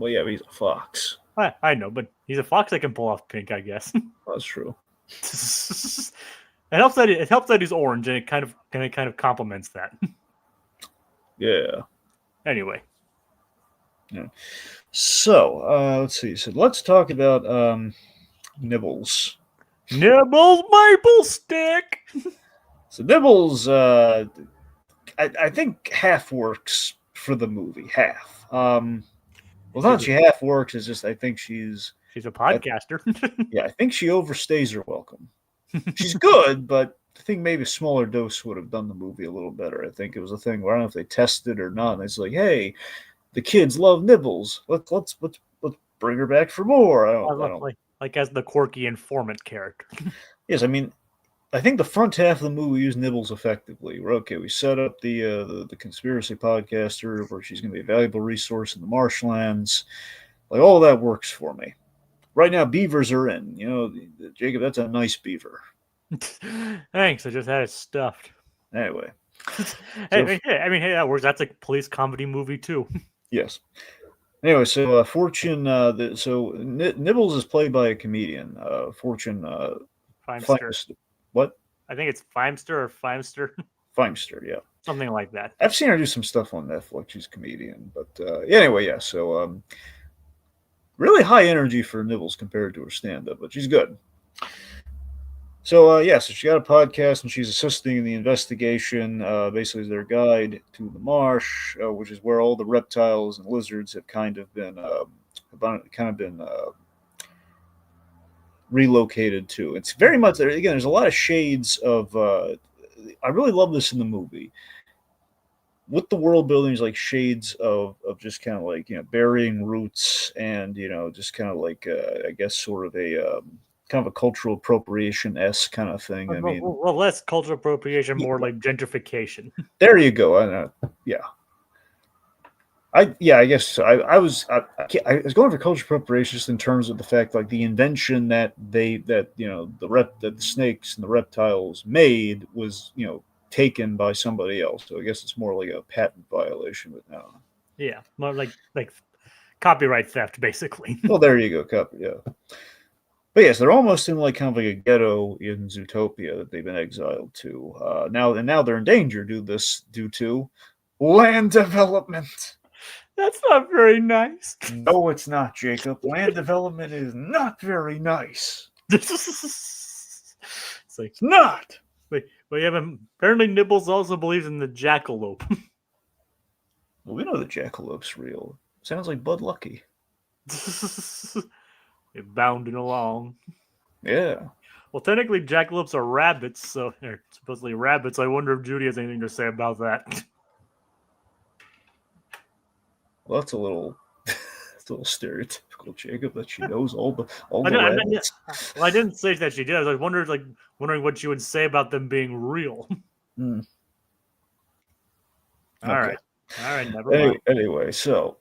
yeah, but he's a fox. I know, but he's a fox that can pull off pink, I guess. That's true. It helps that he's orange, and it kind of complements that. Yeah. Anyway. Yeah. So, let's see. So let's talk about Nibbles. Nibbles maple stick. So Nibbles, I think half works for the movie. Half. Well, not she half works. It's just I think she's a podcaster. Yeah, I think she overstays her welcome. She's good, but I think maybe a smaller dose would have done the movie a little better. I think it was a thing where I don't know if they tested or not. And it's like, hey, the kids love Nibbles. Let's bring her back for more. I don't like as the quirky informant character. Yes, I mean, I think the front half of the movie used Nibbles effectively. We set up the conspiracy podcaster where she's going to be a valuable resource in the marshlands. Like all that works for me. Right now, beavers are in. Jacob, that's a nice beaver. Thanks. I just had it stuffed. Anyway. Hey, that works. That's a police comedy movie too. Yes. Anyway, so Fortune. Nibbles is played by a comedian. Fortune. Feimster. What? I think it's Feimster or Feimster. Feimster, yeah. Something like that. I've seen her do some stuff on Netflix. She's a comedian. But anyway, yeah. So really high energy for Nibbles compared to her stand-up, but she's good. So, so she got a podcast and she's assisting in the investigation, basically as their guide to the marsh, which is where all the reptiles and lizards have kind of been relocated to. It's very much, again, there's a lot of shades of, I really love this in the movie. With the world building is like shades of just kind of like, burying roots and, just kind of like, I guess sort of a, kind of a cultural appropriation-esque kind of thing. I mean, well, less cultural appropriation, more like gentrification. There you go. I know. Yeah. I guess so. I was going for cultural appropriation just in terms of the fact, like the invention that the snakes and the reptiles made was taken by somebody else. So I guess it's more like a patent violation. But no. Yeah, more like copyright theft, basically. Well, there you go. Copy. Yeah. But yes, they're almost in like kind of like a ghetto in Zootopia that they've been exiled to. Now they're in danger due to land development. That's not very nice. No, it's not, Jacob. Land development is not very nice. It's not. But yeah, apparently Nibbles also believes in the jackalope. Well, we know the jackalope's real. Sounds like Bud Lucky. Bounding along. Yeah. Well, technically, jackalopes are rabbits, so they're supposedly rabbits. I wonder if Judy has anything to say about that. Well, that's a little stereotypical, Jacob. That she knows all the rabbits. I didn't say that she did. I was wondering what she would say about them being real. Mm. All right, never mind. Anyway, so.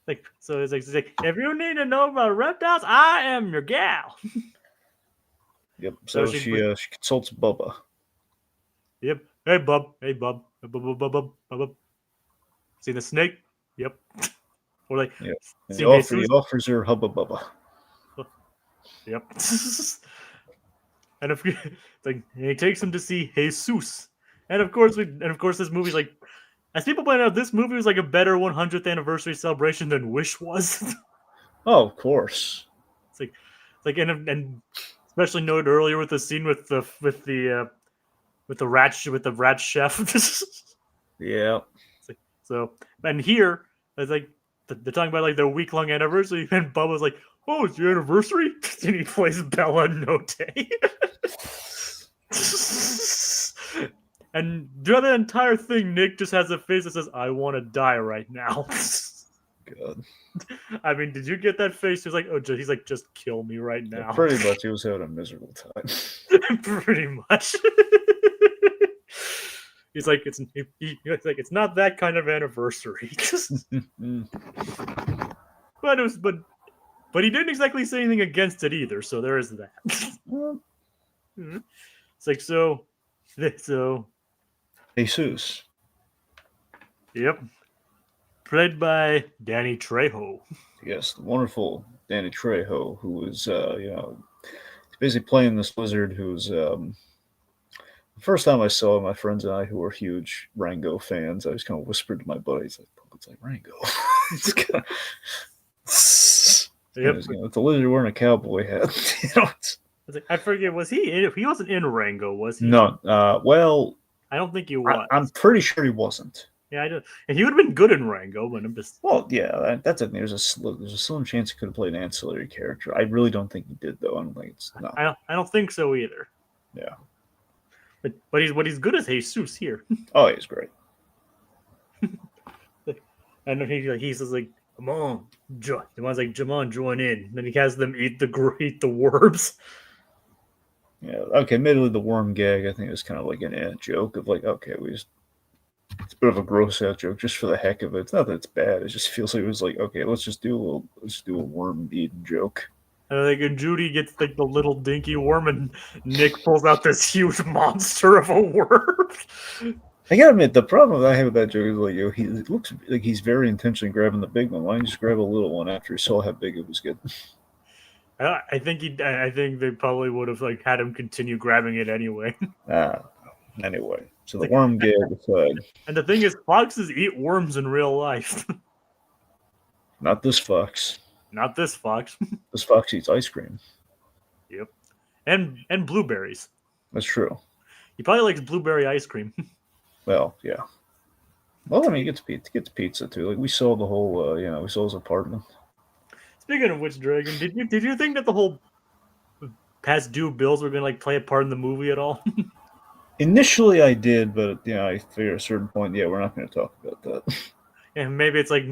It's like, if you need to know about reptiles, I am your gal. Yep. So she consults Bubba. Yep. Hey, Bub. Bub. See the snake? Yep. Or like, yep. And he offers her Hubba Bubba. Yep. And he takes him to see Jesus. And of course, this movie's like. As people point out, this movie was like a better 100th anniversary celebration than Wish was. Oh, of course. It's like and especially noted earlier with the scene with the rat chef. Yeah. So and here it's like they're talking about like their week-long anniversary, and Bubba's like, "Oh, it's your anniversary," and he plays Bella Notte. And throughout the entire thing, Nick just has a face that says, "I want to die right now." God. I mean, did you get that face? He's like, "Oh, he's like, just kill me right now." Yeah, pretty much, he was having a miserable time. Pretty much. He's like, it's not that kind of anniversary. But he didn't exactly say anything against it either, so there is that. It's like so. Jesus. Yep. Played by Danny Trejo. Yes, the wonderful Danny Trejo, who was, he's basically playing this lizard who's, the first time I saw him, my friends and I, who were huge Rango fans, I was kind of whispered to my buddies, like, it's like Rango. It's kind of, Yep. It's a lizard wearing a cowboy hat. I forget, was he? He wasn't in Rango, was he? No. Well, I don't think he was. I'm pretty sure he wasn't. Yeah, I do. And he would have been good in Rango, but I'm just. Well, yeah, that's a there's a slim chance he could have played an ancillary character. I really don't think he did, though. I don't think it's no. I don't think so either. Yeah. But he's good as Jesus here. Oh, he's great. And he says like, "Come on, the one's like, come on, join in." And then he has them eat the worms. Yeah. Okay. Admittedly, the worm gag I think is kind of like an joke of like, okay, it's a bit of a gross out joke just for the heck of it. It's not that it's bad. It just feels like it was like, okay, let's do a worm eating joke. And I think and Judy gets like the little dinky worm, and Nick pulls out this huge monster of a worm. I gotta admit, the problem that I have with that joke is like, he looks like he's very intentionally grabbing the big one. Why don't you just grab a little one after he saw how big it was getting? I think they probably would have like had him continue grabbing it anyway. Anyway, so the worm gag aside. And the thing is, foxes eat worms in real life. Not this fox. Not this fox. This fox eats ice cream. Yep. And blueberries. That's true. He probably likes blueberry ice cream. Well, yeah. Well, I mean, he gets pizza too. Like we saw the whole, we saw his apartment. Speaking of which, Dragon, did you think that the whole past due bills were gonna like play a part in the movie at all? Initially, I did, but I figured at a certain point, we're not going to talk about that. And maybe it's like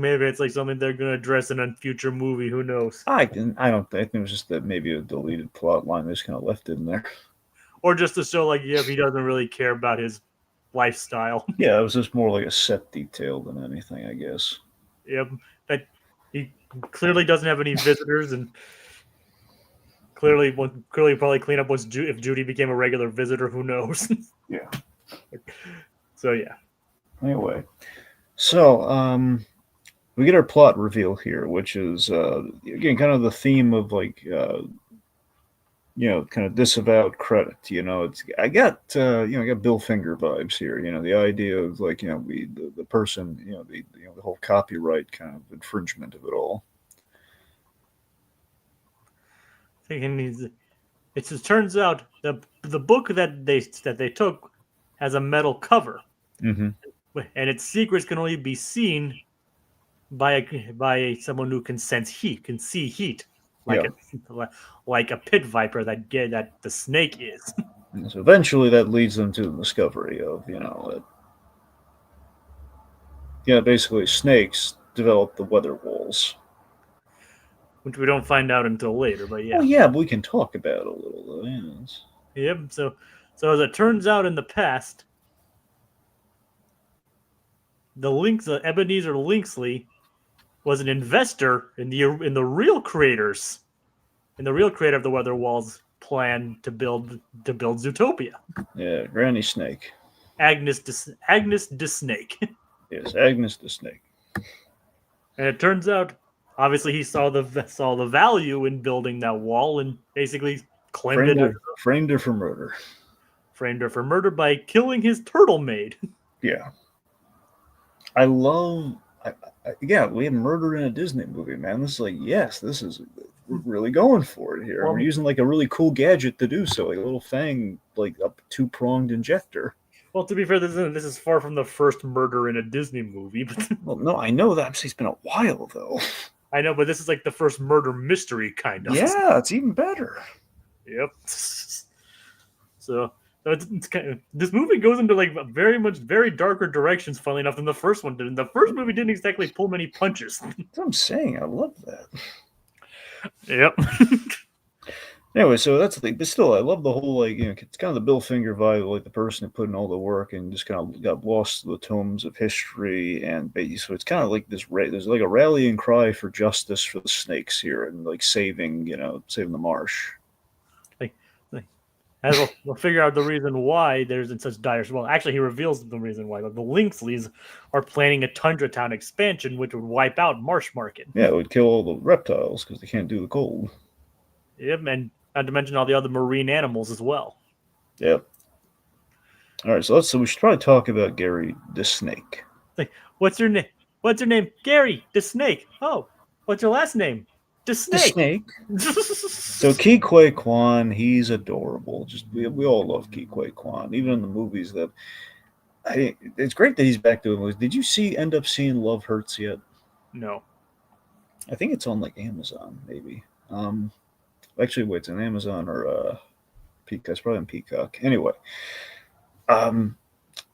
something they're going to address in a future movie. Who knows? I think it was just that maybe a deleted plot line. They just kind of left it in there, or just to show like, he doesn't really care about his lifestyle. Yeah, it was just more like a set detail than anything, I guess. Yep, that he clearly doesn't have any visitors, and clearly probably clean up if Judy became a regular visitor. Who knows? Yeah. So yeah. Anyway, so we get our plot reveal here, which is again kind of the theme of like kind of disavowed credit. I got Bill Finger vibes here. The idea of like the person, the whole copyright kind of infringement of it all. It turns out the book that they took has a metal cover, mm-hmm. and its secrets can only be seen by someone who can sense heat, can see heat, like a pit viper that the snake is. So eventually, that leads them to the discovery of basically snakes develop the weather walls. Which we don't find out until later, but yeah. Well, yeah, but we can talk about it a little, though. Yes. Yep. So as it turns out, in the past, Ebenezer Linksley was an investor in the real creator of the Weather Walls plan to build Zootopia. Yeah, Granny Snake. Agnes the Snake. Yes, Agnes the Snake. And it turns out, obviously, he saw the value in building that wall and basically framed her for murder. Framed her for murder by killing his turtle maid. Yeah. I love. We have murder in a Disney movie, man. This is like, yes, we're really going for it here. We're using like a really cool gadget to do so, like a little fang, like a 2-pronged injector. Well, to be fair, this is far from the first murder in a Disney movie. But well, no, I know that. It's been a while, though. I know, but this is like the first murder mystery kind of. Yeah, it's even better. Yep. So it's kind of, this movie goes into like very darker directions, funnily enough, than the first one did. And the first movie didn't exactly pull many punches. That's what I'm saying. I love that. Yep. Anyway, so that's the thing. But still, I love the whole it's kind of the Bill Finger vibe, like the person who put in all the work and just kind of got lost to the tomes of history, and so it's kind of like there's like a rallying cry for justice for the snakes here, and like saving the marsh. Like, like as we'll figure out the reason why there's in such dire. Well, actually, he reveals the reason why. Like, the Lynxleys are planning a Tundra Town expansion, which would wipe out Marsh Market. Yeah, it would kill all the reptiles because they can't do the cold. Yep, and not to mention all the other marine animals as well. Yep. All right, so we should probably talk about Gary the snake. Like, what's your name? What's your name? Gary the snake. Oh, what's your last name? The The snake. snake. So Ke Huy Quan, he's adorable. Just we all love Ke Huy Quan, even in the movies. It's great that he's back doing movies. Did you end up seeing Love Hurts yet? No. I think it's on like Amazon, maybe. Actually, wait, it's on Amazon or Peacock. It's probably on Peacock. Anyway,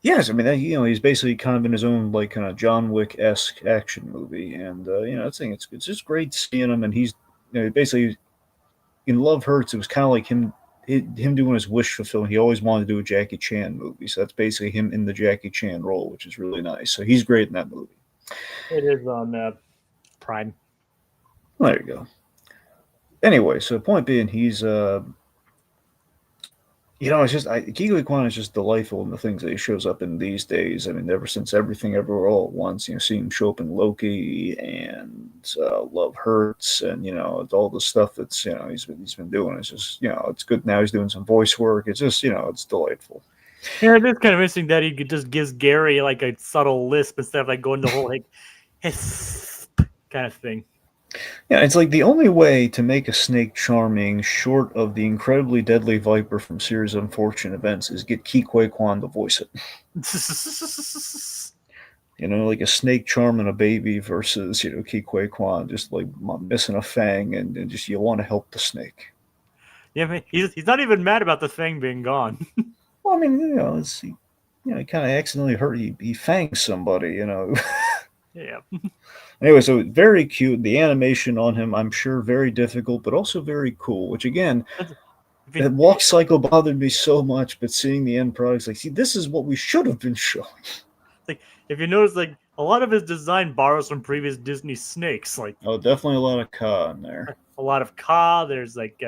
yes, I mean he's basically kind of in his own like kind of John Wick-esque action movie, and I think it's just great seeing him, and he's basically in Love Hurts. It was kind of like him doing his wish fulfillment. He always wanted to do a Jackie Chan movie, so that's basically him in the Jackie Chan role, which is really nice. So he's great in that movie. It is on Prime. Well, there you go. Anyway, so the point being, he's it's just Ke Huy Quan is just delightful in the things that he shows up in these days. I mean, ever since Everything Everywhere All at Once, seeing him show up in Loki and Love Hurts, and it's all the stuff that's he's been doing. It's just it's good. Now he's doing some voice work. It's just it's delightful. Yeah, it is kind of interesting that he just gives Gary like a subtle lisp instead of like going the whole like hiss kind of thing. Yeah, it's like the only way to make a snake charming, short of the incredibly deadly viper from Series of Unfortunate Events, is get Ke Huy Quan to voice it. Like a snake charming a baby versus Ke Huy Quan just like missing a fang, and just you want to help the snake. Yeah, man, he's not even mad about the thing being gone. Well, I mean, he kind of accidentally hurt. He fanged somebody. Yeah. Anyway, so very cute. The animation on him, I'm sure, very difficult, but also very cool. Which again, that walk cycle bothered me so much, but seeing the end product, like, see, this is what we should have been showing. Like, if you notice, like a lot of his design borrows from previous Disney snakes. Like, definitely a lot of Ka in there. A lot of Ka. There's like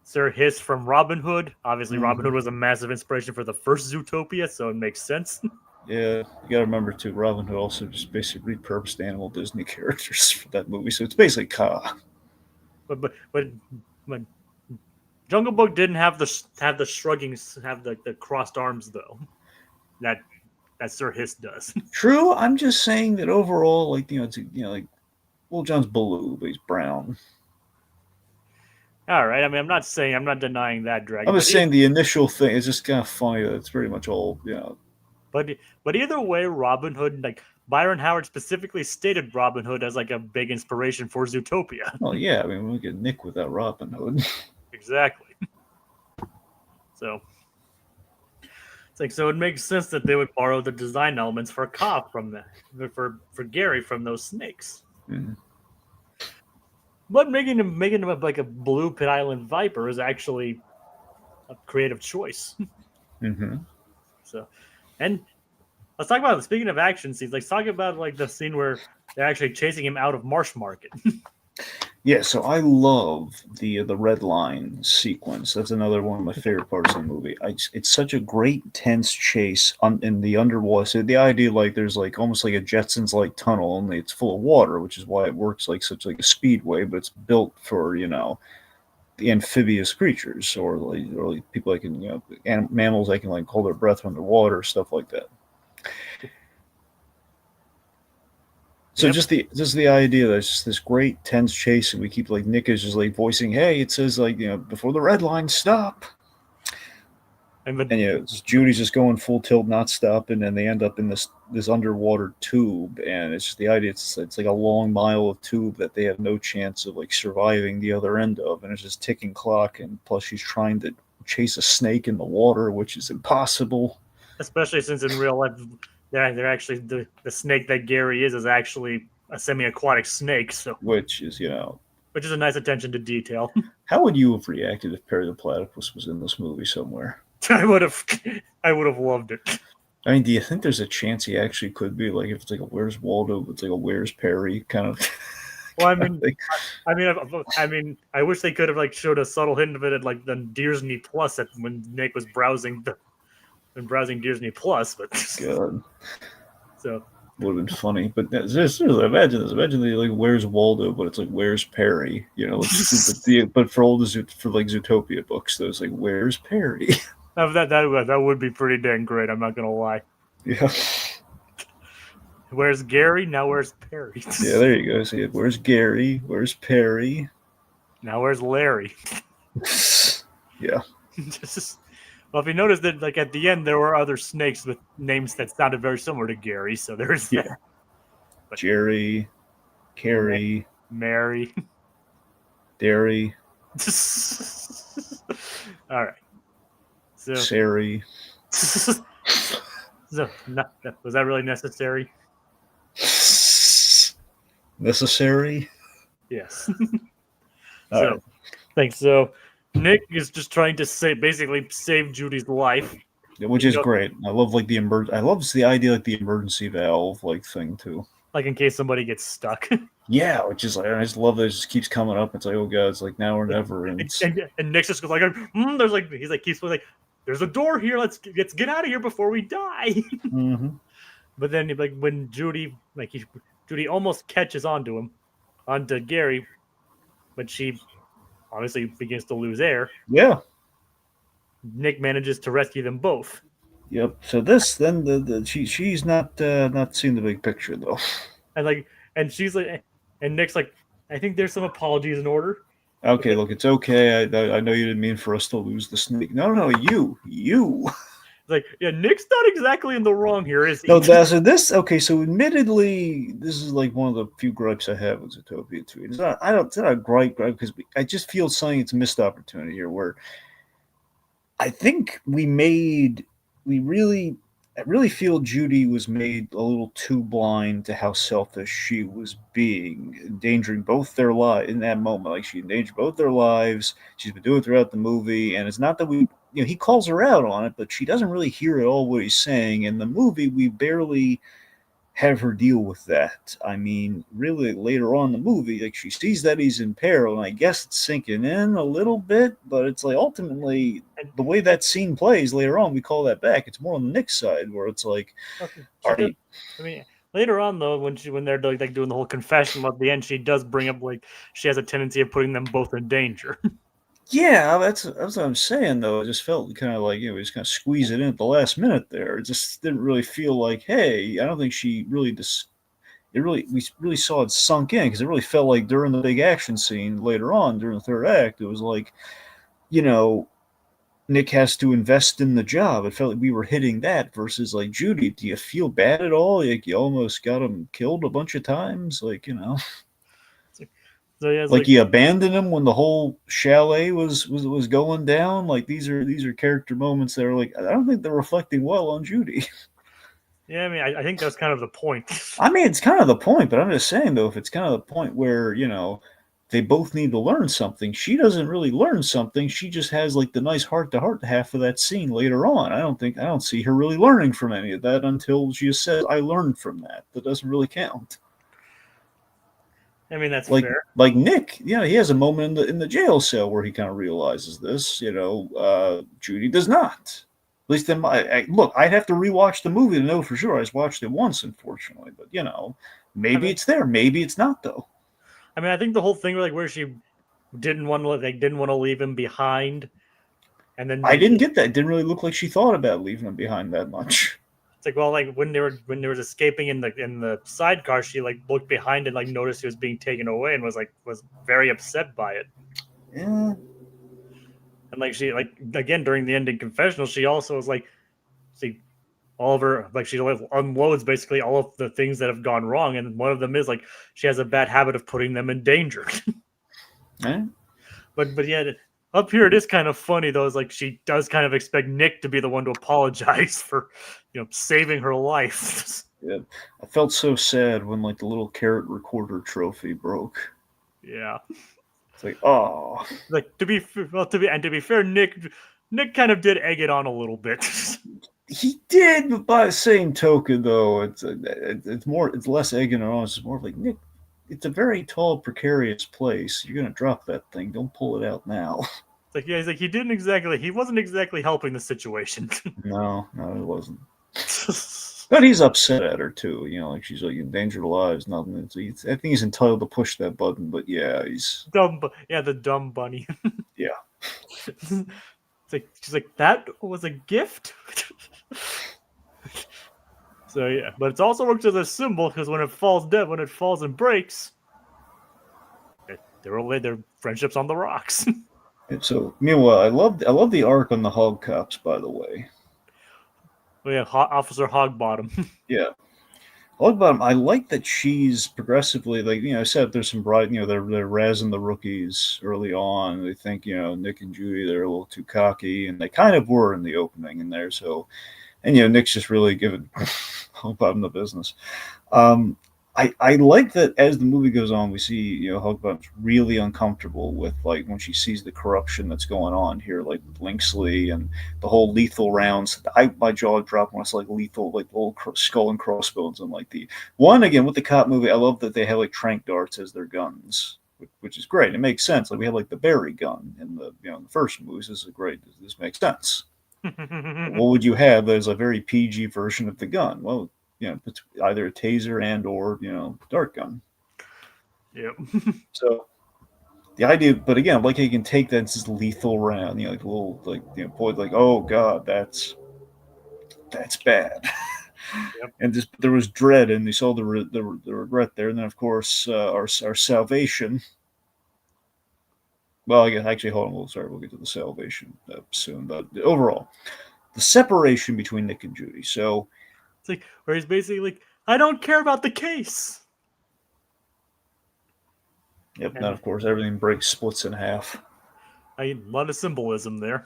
Sir Hiss from Robin Hood. Obviously, Robin Hood was a massive inspiration for the first Zootopia, so it makes sense. Yeah, you gotta remember too, Robin Hood also just basically repurposed animal Disney characters for that movie, so it's basically Ka. But Jungle Book didn't have the shrugging, have the crossed arms though. That Sir Hiss does. True, I'm just saying that overall, like it's like Will John's blue, but he's brown. All right, I mean, I'm not denying that, Dragon. I was saying the initial thing is just kind of funny that it's pretty much all But either way, Robin Hood, like Byron Howard specifically stated Robin Hood as like a big inspiration for Zootopia. Well, yeah, I mean, we get Nick without Robin Hood. Exactly. So it's like, so it makes sense that they would borrow the design elements for Ka from for Gary from those snakes. Mm-hmm. But making him like a blue Pit Island Viper is actually a creative choice. Mm-hmm. So, and let's talk about, speaking of action scenes, let's talk about like the scene where they're actually chasing him out of Marsh Market. Yeah, so I love the red line sequence. That's another one of my favorite parts of the movie. It's such a great tense chase in the underwater. So the idea, like, there's like almost like a Jetsons like tunnel, only it's full of water, which is why it works like such like a speedway. But it's built for the amphibious creatures or like people that can mammals that can like hold their breath underwater, stuff like that. So Yep. just the idea that it's just this great tense chase, and we keep like Nick is just like voicing, "Hey, it says like before the red line, stop." And Judy's just going full tilt, not stopping, and they end up in this underwater tube, and it's just the idea. It's like a long mile of tube that they have no chance of like surviving the other end of, and it's just ticking clock. And plus, she's trying to chase a snake in the water, which is impossible. Especially since in real life, they're actually the snake that Gary is actually a semi-aquatic snake. So, which is which is a nice attention to detail. How would you have reacted if Perry the Platypus was in this movie somewhere? I would have loved it. I mean, do you think there's a chance he actually could be like if it's like a Where's Waldo, it's like a Where's Perry kind of? Well, I mean, I wish they could have like showed a subtle hint of it at like the Disney Plus when Nick was browsing Disney Plus, but God, so would have been funny. But seriously, imagine this. Imagine the like Where's Waldo, but it's like Where's Perry? You know, but for all the Zootopia books, there's like Where's Perry? that would be pretty dang great. I'm not gonna lie. Yeah. Where's Gary? Now where's Perry? Yeah, there you go. See, where's Gary? Where's Perry? Now where's Larry? Yeah. Well, if you noticed that, like at the end, there were other snakes with names that sounded very similar to Gary. So there's that. But Jerry, Carrie, Mary, Derry. All right. So Sari. So was that really necessary? Necessary? Yes. All right. Thanks. So Nick is just trying to basically save Judy's life, which is great. I love like I love the idea like the emergency valve like thing too. Like in case somebody gets stuck. Yeah, which is like I just love that it just keeps coming up. It's like, oh god, it's like now or never. And Nick's just like, there's like he's like keeps like, there's a door here. Let's get out of here before we die. Mm-hmm. But then like when Judy almost catches onto Gary, but she obviously begins to lose air. Yeah. Nick manages to rescue them both. Yep. So this then she's not seeing the big picture though. And she's like, and Nick's like, I think there's some apologies in order. Okay, look, it's okay. I know you didn't mean for us to lose the snake. No, you. Like, yeah, Nick's not exactly in the wrong here, is he? No, so admittedly, this is like one of the few gripes I have with Zootopia 2. It's not a gripe because I just feel something it's a missed opportunity here where I think I really feel Judy was made a little too blind to how selfish she was being, endangering both their lives in that moment. Like she endangered both their lives. She's been doing it throughout the movie, and it's not that he calls her out on it, but she doesn't really hear at all what he's saying. In the movie, we barely have her deal with that. I mean, really, later on in the movie, like she sees that he's in peril, and I guess it's sinking in a little bit, but it's like ultimately the way that scene plays later on, we call that back. It's more on the Nick side where it's like, I mean, later on though, when they're like doing the whole confession at the end, she does bring up like she has a tendency of putting them both in danger. Yeah, that's what I'm saying though. It just felt kind of like we just kind of squeeze it in at the last minute there. It just didn't really feel like, hey, I don't think she really we really saw it sunk in because it really felt like during the big action scene later on during the third act, it was like, Nick has to invest in the job. It felt like we were hitting that versus like Judy. Do you feel bad at all? Like you almost got him killed a bunch of times, So yeah, like you abandoned him when the whole chalet was going down. Like these are character moments that are like I don't think they're reflecting well on Judy. Yeah, I mean I think that's kind of the point. I mean it's kind of the point, but I'm just saying though, if it's kind of the point where they both need to learn something, she doesn't really learn something. She just has like the nice heart to heart half of that scene later on. I don't see her really learning from any of that until she just says I learned from that. That doesn't really count. I mean that's like fair. Like Nick, he has a moment in the jail cell where he kind of realizes this. Judy does not. At least in look, I'd have to rewatch the movie to know for sure. I just watched it once, unfortunately, but maybe it's there, maybe it's not though. I mean, I think the whole thing where she didn't want to leave him behind, and then I didn't get that. It didn't really look like she thought about leaving him behind that much. It's like, well, like when they was escaping in the sidecar, she like looked behind and like noticed he was being taken away and was very upset by it. Yeah. And like she like again during the ending confessional, she also was like, see, all of her like she unloads basically all of the things that have gone wrong, and one of them is like she has a bad habit of putting them in danger. Right. But yeah. Up here, it is kind of funny though. Is like she does kind of expect Nick to be the one to apologize for, saving her life. Yeah, I felt so sad when like the little carrot recorder trophy broke. Yeah. It's like, oh, Like to be fair, Nick kind of did egg it on a little bit. he did, but by the same token, though, it's less egging on. It's more like Nick. It's a very tall, precarious place. You're gonna drop that thing. Don't pull it out now. It's like, yeah, he's like, he wasn't exactly helping the situation. No, it wasn't. But he's upset at her too. Like she's like endangered lives. Nothing. I think he's entitled to push that button. But yeah, he's the dumb bunny. yeah. It's like she's like, that was a gift. So yeah, but it also works as a symbol because when it falls and breaks, their friendship's on the rocks. And so meanwhile, I love the arc on the hog cops. By the way, Oh yeah, Officer Hogbottom. yeah. Hogbottom, I like that she's progressively like I said there's some bright they're razzing the rookies early on. They think Nick and Judy they're a little too cocky, and they kind of were in the opening in there. So, and Nick's just really giving Hogbottom the business. I like that as the movie goes on, we see Hogbottom's really uncomfortable with like when she sees the corruption that's going on here, like with Linksley and the whole lethal rounds. My jaw dropped when I saw like lethal, like old skull and crossbones, and like the one again with the cop movie. I love that they have like trank darts as their guns, which is great. It makes sense. Like we had like the Barry gun in the in the first movies. This is great. This makes sense. What would you have as a very PG version of the gun? Well, it's either a taser and or dart gun. Yep. So the idea, but again, like you can take that as lethal round, like a little boy, like oh god, that's bad. Yep. And just there was dread, and you saw the regret there, and then of course our salvation. Well, again, actually, hold on. We'll get to the salvation soon, but overall, the separation between Nick and Judy. So. It's like where he's basically like, I don't care about the case. Yep. And then of course everything splits in half. A lot of symbolism there.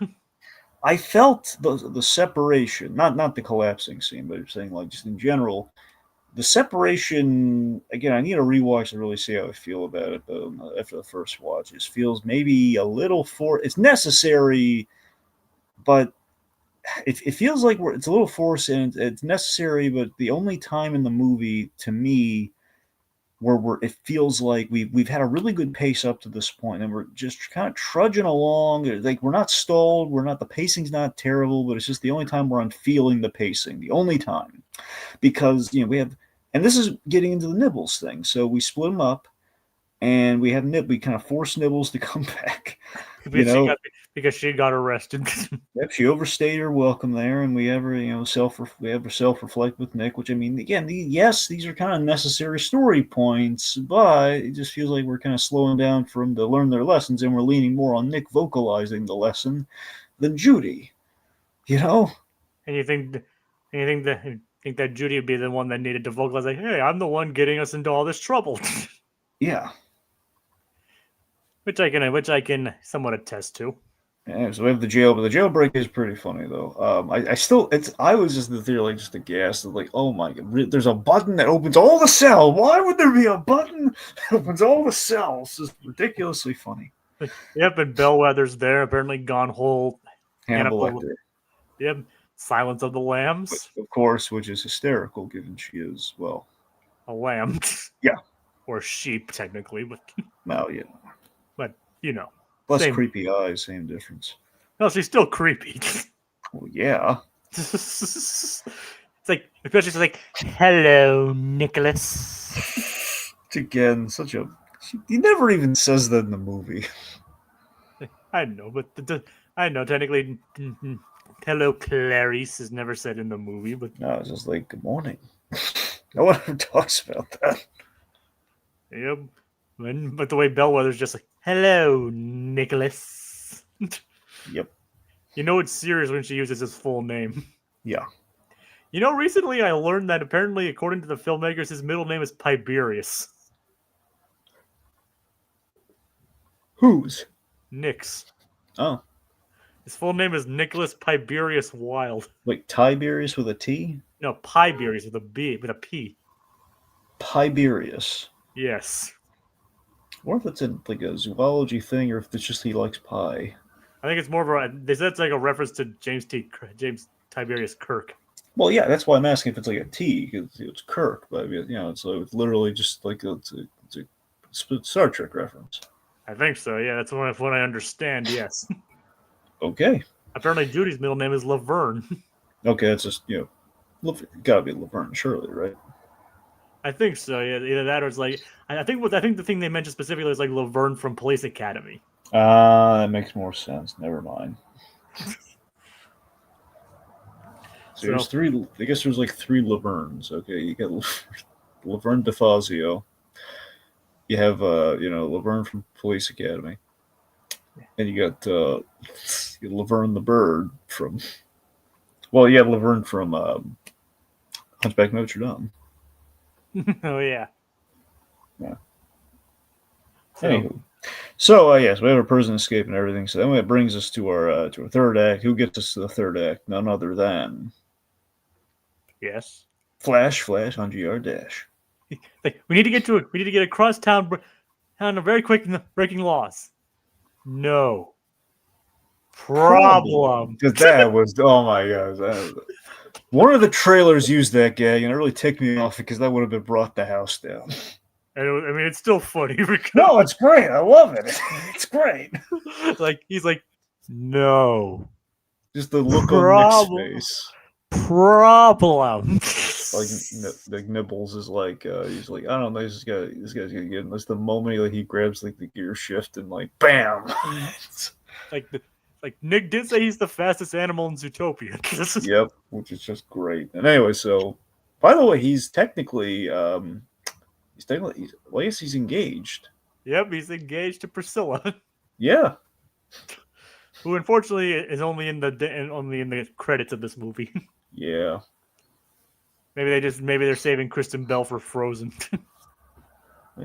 I felt the separation, not the collapsing scene, but saying like just in general, the separation. Again, I need a rewatch to really see how I feel about it. But after the first watch, it feels maybe a little it's necessary, but. It feels like it's a little forced and it's necessary, but the only time in the movie to me where it feels like we've had a really good pace up to this point and we're just kind of trudging along. Like we're not stalled, the pacing's not terrible, but it's just the only time where I'm feeling the pacing, the only time, because we have, and this is getting into the Nibbles thing. So we split them up, and we kind of force Nibbles to come back. Because she got arrested. Yep, she overstayed her welcome there, and we ever self-reflect with Nick, which I mean, again, yes, these are kind of necessary story points, but it just feels like we're kind of slowing down for them to learn their lessons, and we're leaning more on Nick vocalizing the lesson than Judy. And you think that Judy would be the one that needed to vocalize, like, hey, I'm the one getting us into all this trouble. Yeah. Which I can somewhat attest to. Yeah, so we have the jail, but the jailbreak is pretty funny though. I was just in the theater like just aghast, like, oh my god, there's a button that opens all the cells. Why would there be a button that opens all the cells? It's ridiculously funny. Yep, and Bellwether's there, apparently gone whole. Hannibal Lecter. Yep, Silence of the Lambs. Of course, which is hysterical given she is, well, a lamb. Yeah. Or sheep, technically, but well, yeah. But less creepy eyes, same difference. No, she's still creepy. Well, yeah. It's like, especially she's like, hello, Nicholas. It's again he never even says that in the movie. I know, but I know technically, hello, Clarice is never said in the movie, but no, it's just like good morning. No one ever talks about that. Yep. But the way Bellwether's just like, hello, Nicholas. Yep. It's serious when she uses his full name. Yeah. Recently I learned that apparently, according to the filmmakers, his middle name is Tiberius. Whose? Nick's. Oh. His full name is Nicholas Tiberius Wilde. Like Tiberius with a T? No, Tiberius with a P. Tiberius. Yes. Or if it's in like a zoology thing, or if it's just he likes pie. I think it's more of a. They said it's like a reference to James Tiberius Kirk. Well, yeah, that's why I'm asking if it's like a T, because it's Kirk, but I mean, it's literally just like it's a Star Trek reference. I think so. Yeah, that's what I understand. Yes. Okay. Apparently, Judy's middle name is Laverne. Okay, that's just gotta be Laverne Shirley, right? I think so. Yeah, either that or it's like I think the thing they mentioned specifically is like Laverne from Police Academy. That makes more sense. Never mind. So there's three. I guess there's like three Lavernes. Okay, you got Laverne DeFazio. You have Laverne from Police Academy, and you got Laverne the Bird from. Well, you have Laverne from Hunchback of Notre Dame. Oh yeah. Yeah. Anywho. So yes, we have a prison escape and everything. So then it brings us to our third act. Who gets us to the third act? None other than yes, Flash on GR Dash. We need to get to it. We need to get across town on a very quick breaking laws. No problem. Because that was my god. One of the trailers used that gag, and it really ticked me off because that would have been brought the house down. And it's still funny. Because, no, it's great. I love it. It's great. He's like, no. Just the look on Nick's face. Problem. Like Nibbles is like he's like, I don't know, this guy's gonna get him. That's the moment he grabs like the gear shift and like bam. Like Nick did say he's the fastest animal in Zootopia. Yep, which is just great. And anyway, so by the way, he's technically he's engaged. Yep, he's engaged to Priscilla. Yeah. Who unfortunately is only in the credits of this movie. Yeah. Maybe they're saving Kristen Bell for Frozen.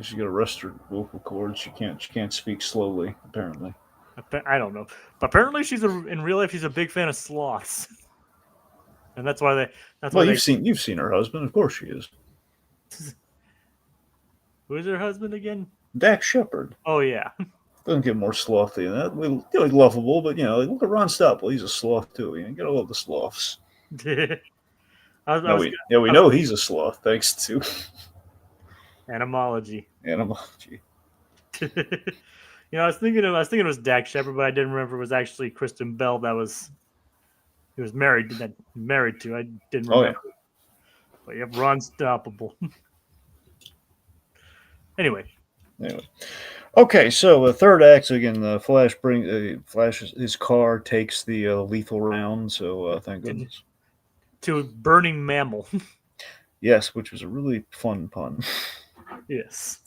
She's got to rest her vocal cords. She can't speak slowly, apparently. I don't know, but apparently in real life she's a big fan of sloths, and that's why you've seen her husband, of course she is. Who is her husband again? Dax Shepard. Oh yeah. Doesn't get more slothy than that. He's lovable, but look at Ron Stopwell. He's a sloth too. You gotta love the sloths. We know he's a sloth thanks to Animology. I was thinking it was Dax Shepard, but I didn't remember it was actually Kristen Bell he was married to. I didn't remember. Oh, yeah. But you have Ron Stoppable. Anyway. Okay, so the third act again. Flash his car takes the lethal round. So thank goodness. To burning mammal. Yes, which was a really fun pun. Yes,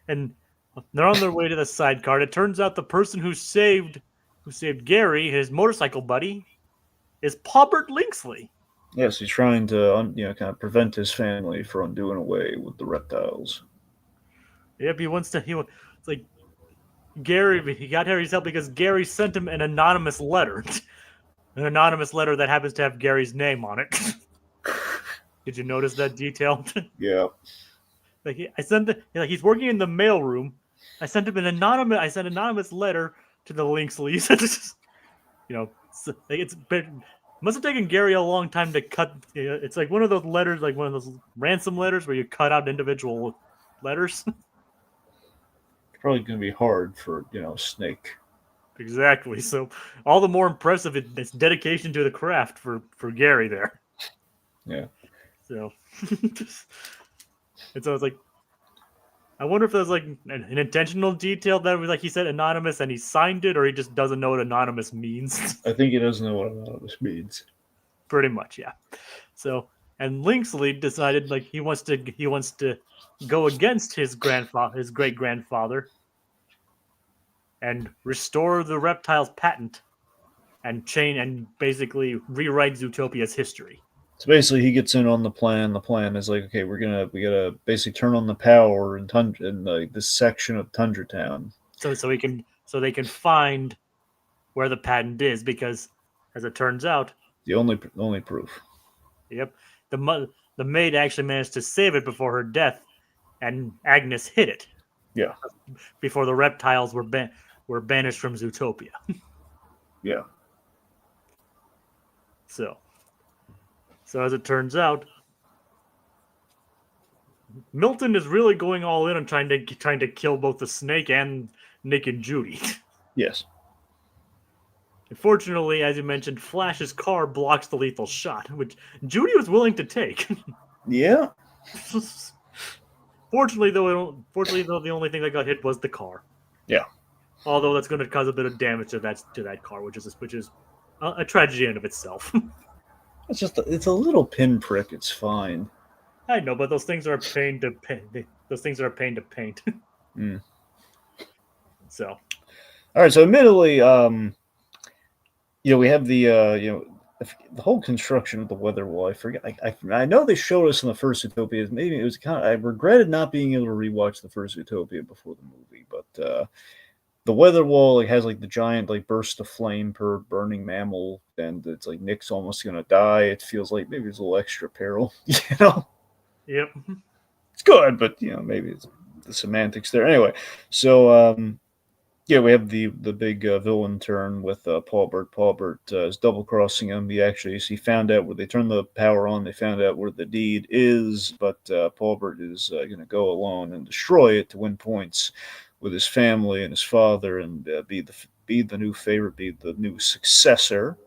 and they're on their way to the sidecar. It turns out the person who saved Gary, his motorcycle buddy, is Paubert Linksley. Yes, he's trying to kind of prevent his family from doing away with the reptiles. Yep, it's like Gary. He got Harry's help because Gary sent him an anonymous letter, that happens to have Gary's name on it. Did you notice that detail? Yeah. He's working in the mailroom. I sent him an anonymous letter to the Linksleys. Must have taken Gary a long time to cut. It's like one of those letters, like one of those ransom letters where you cut out individual letters. It's probably going to be hard for Snake. Exactly. So all the more impressive its dedication to the craft for Gary there. Yeah. So, and so it's like, I wonder if there's like an intentional detail that was like he said anonymous and he signed it, or he just doesn't know what anonymous means. I think he doesn't know what anonymous means. Pretty much, yeah. So, and Linksley decided like he wants to go against his great grandfather, and restore the reptile's patent, and basically rewrite Zootopia's history. So basically, he gets in on the plan. The plan is like, okay, we gotta basically turn on the power in this section of Tundra Town. So they can find where the patent is, because, as it turns out, the only proof. Yep, the maid actually managed to save it before her death, and Agnes hid it. Yeah. Before the reptiles were banished from Zootopia. Yeah. So as it turns out, Milton is really going all in on trying to kill both the snake and Nick and Judy. Yes. Unfortunately, as you mentioned, Flash's car blocks the lethal shot, which Judy was willing to take. Yeah. Fortunately, though, the only thing that got hit was the car. Yeah. Although that's going to cause a bit of damage to that car, which is a tragedy in of itself. It's a little pinprick. It's fine. I know, but those things are a pain to paint. Those things are a pain to paint. Mm. So, All right. So, admittedly, we have the whole construction of the weather wall. I forget. I know they showed us in the first Utopia. Maybe it was I regretted not being able to rewatch the first Utopia before the movie, but the weather wall has the giant burst of flame per burning mammal, and it's Nick's almost gonna die. It feels like maybe there's a little extra peril. yep. It's good, but maybe it's the semantics there. Anyway, so we have the big villain turn with Paulbert. Paulbert is double crossing him. He found out where they turned the power on. They found out where the deed is, but Paulbert is going to go alone and destroy it to win points with his family and his father, and be the new favorite, be the new successor.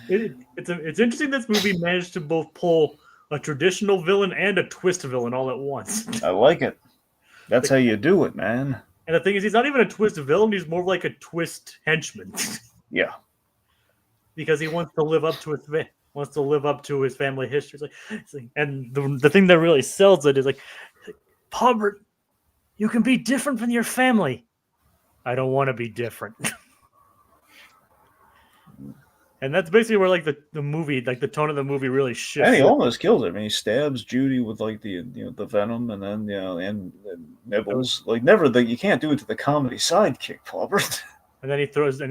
It's interesting this movie managed to both pull a traditional villain and a twist villain all at once. I like it. That's how you do it, man. And the thing is, he's not even a twist villain; he's more like a twist henchman. Yeah, because he wants to live up to his family history. And the thing that really sells it is Paulbert, you can be different from your family. I don't want to be different. And that's basically where the movie, the tone of the movie really shifts. And he almost kills her. I mean, he stabs Judy with the venom, and then and nibbles. You can't do it to the comedy sidekick, Paulbert. And then he throws